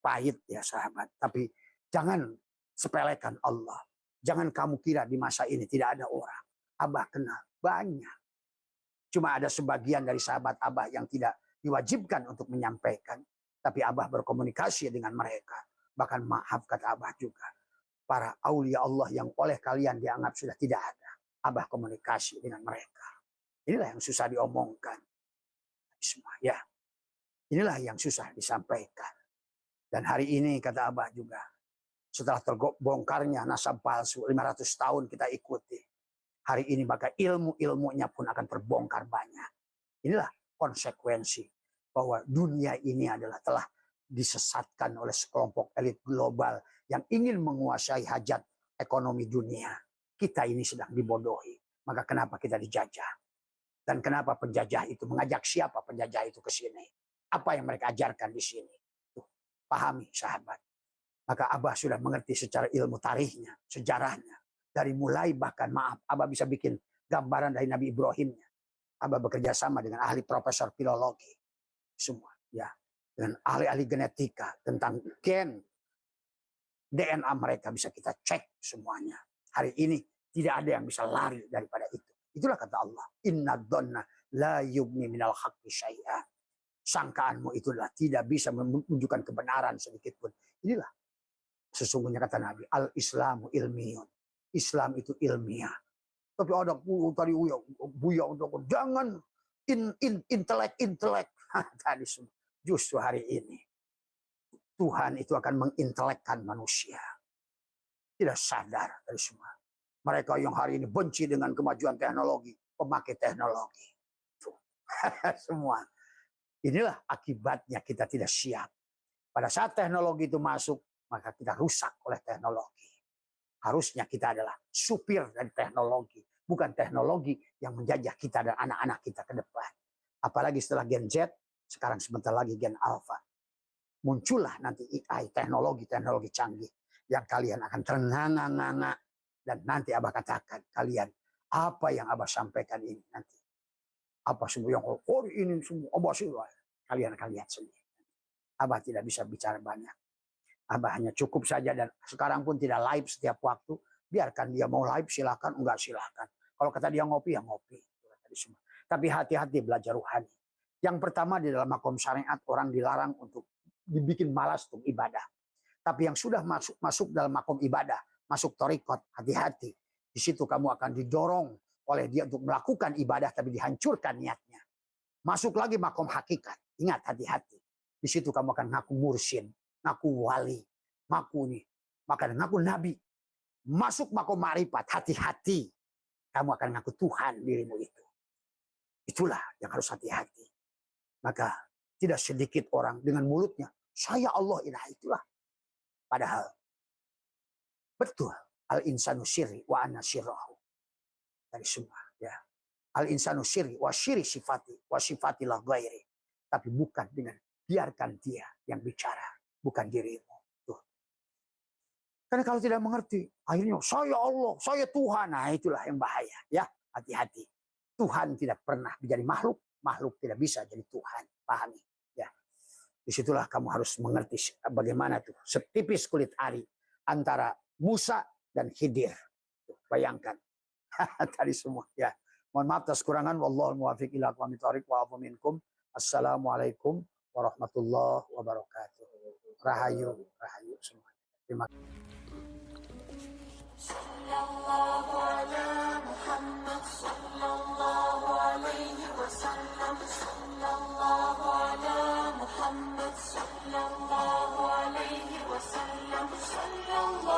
pahit ya sahabat. Tapi jangan sepelekan Allah. Jangan kamu kira di masa ini tidak ada orang. Abah kenal banyak. Cuma ada sebagian dari sahabat Abah yang tidak diwajibkan untuk menyampaikan. Tapi Abah berkomunikasi dengan mereka. Bahkan maaf kata Abah juga. Para aulia Allah yang oleh kalian dianggap sudah tidak ada. Abah komunikasi dengan mereka. Inilah yang susah diomongkan. Semua ya. Inilah yang susah disampaikan. Dan hari ini kata Abah juga. Setelah terbongkarnya nasab palsu 500 tahun kita ikuti. Hari ini maka ilmu-ilmunya pun akan terbongkar banyak. Inilah konsekuensi bahwa dunia ini adalah telah disesatkan oleh sekelompok elit global yang ingin menguasai hajat ekonomi dunia. Kita ini sedang dibodohi. Maka kenapa kita dijajah? Dan kenapa penjajah itu mengajak siapa penjajah itu ke sini? Apa yang mereka ajarkan di sini? Tuh, pahami sahabat. Maka Abah sudah mengerti secara ilmu tarikhnya, sejarahnya. Dari mulai bahkan maaf, Abah bisa bikin gambaran dari Nabi Ibrahimnya. Abah bekerja sama dengan ahli profesor filologi. Semua ya. Dengan ahli-ahli genetika tentang gen. DNA mereka bisa kita cek semuanya. Hari ini tidak ada yang bisa lari daripada itu. Itulah kata Allah. Inna dhanna la yugni minal haqqi syai'a. Sangkaanmu itulah tidak bisa menunjukkan kebenaran sedikit pun. Inilah sesungguhnya kata Nabi. Al-Islamu ilmiyun. Islam itu ilmiah. Tapi ada tadi buya untuk jangan intelek. Tadi justru hari ini Tuhan itu akan mengintelekkan manusia. Tidak sadar dari semua. Mereka yang hari ini benci dengan kemajuan teknologi, pemakai teknologi. Semua. Inilah akibatnya kita tidak siap. Pada saat teknologi itu masuk, maka kita rusak oleh teknologi. Harusnya kita adalah supir dari teknologi. Bukan teknologi yang menjajah kita dan anak-anak kita ke depan. Apalagi setelah Gen Z, sekarang sebentar lagi Gen Alpha. Muncullah nanti AI, teknologi canggih. Yang kalian akan ternganga-nganga. Dan nanti Abah katakan kalian, apa yang Abah sampaikan ini nanti. Apa semua yang ini semua Abah sudah. Kalian akan lihat sendiri. Abah tidak bisa bicara banyak. Abah hanya cukup saja dan sekarang pun tidak live setiap waktu. Biarkan dia mau live silakan, enggak silakan. Kalau kata dia ngopi ya ngopi. Tapi hati-hati belajar rohani. Yang pertama di dalam makom syariat orang dilarang untuk dibikin malas untuk ibadah. Tapi yang sudah masuk dalam makom ibadah, masuk thariqat, hati-hati. Di situ kamu akan didorong oleh dia untuk melakukan ibadah tapi dihancurkan niatnya. Masuk lagi makom hakikat. Ingat hati-hati. Di situ kamu akan ngaku mursyid, ngaku wali, ngaku nabi. Masuk makom ma'rifat, hati-hati. Kamu akan ngaku Tuhan dirimu itu. Itulah yang harus hati-hati. Maka tidak sedikit orang dengan mulutnya, saya Allah ilah itulah. Padahal betul, al-insanu syirri wa ana syirrahu. Dari semua ya. Al-insanu syirri wa syirri sifati wa sifatilah ghairi. Tapi bukan dengan biarkan dia yang bicara, bukan dirimu. Tuh. Karena kalau tidak mengerti, akhirnya saya Allah, saya Tuhan. Nah itulah yang bahaya ya. Hati-hati. Tuhan tidak pernah menjadi makhluk, makhluk tidak bisa jadi Tuhan. Pahami ya. Disitulah kamu harus mengerti bagaimana tuh setipis kulit ari antara Musa dan Khidir. Tuh, bayangkan. Tadi semua ya. Mohon maaf atas kurangan. Wallahul muwaffiq ila aqwamit thoriq wa afu minkum. Assalamualaikum warahmatullahi wabarakatuh. Rahayu, rahayu semua. Terima kasih. Sallallahu ala Muhammad sallallahu alaihi wasallam. وسلم صلى الله على محمد صلى الله عليه وسلم صلى الله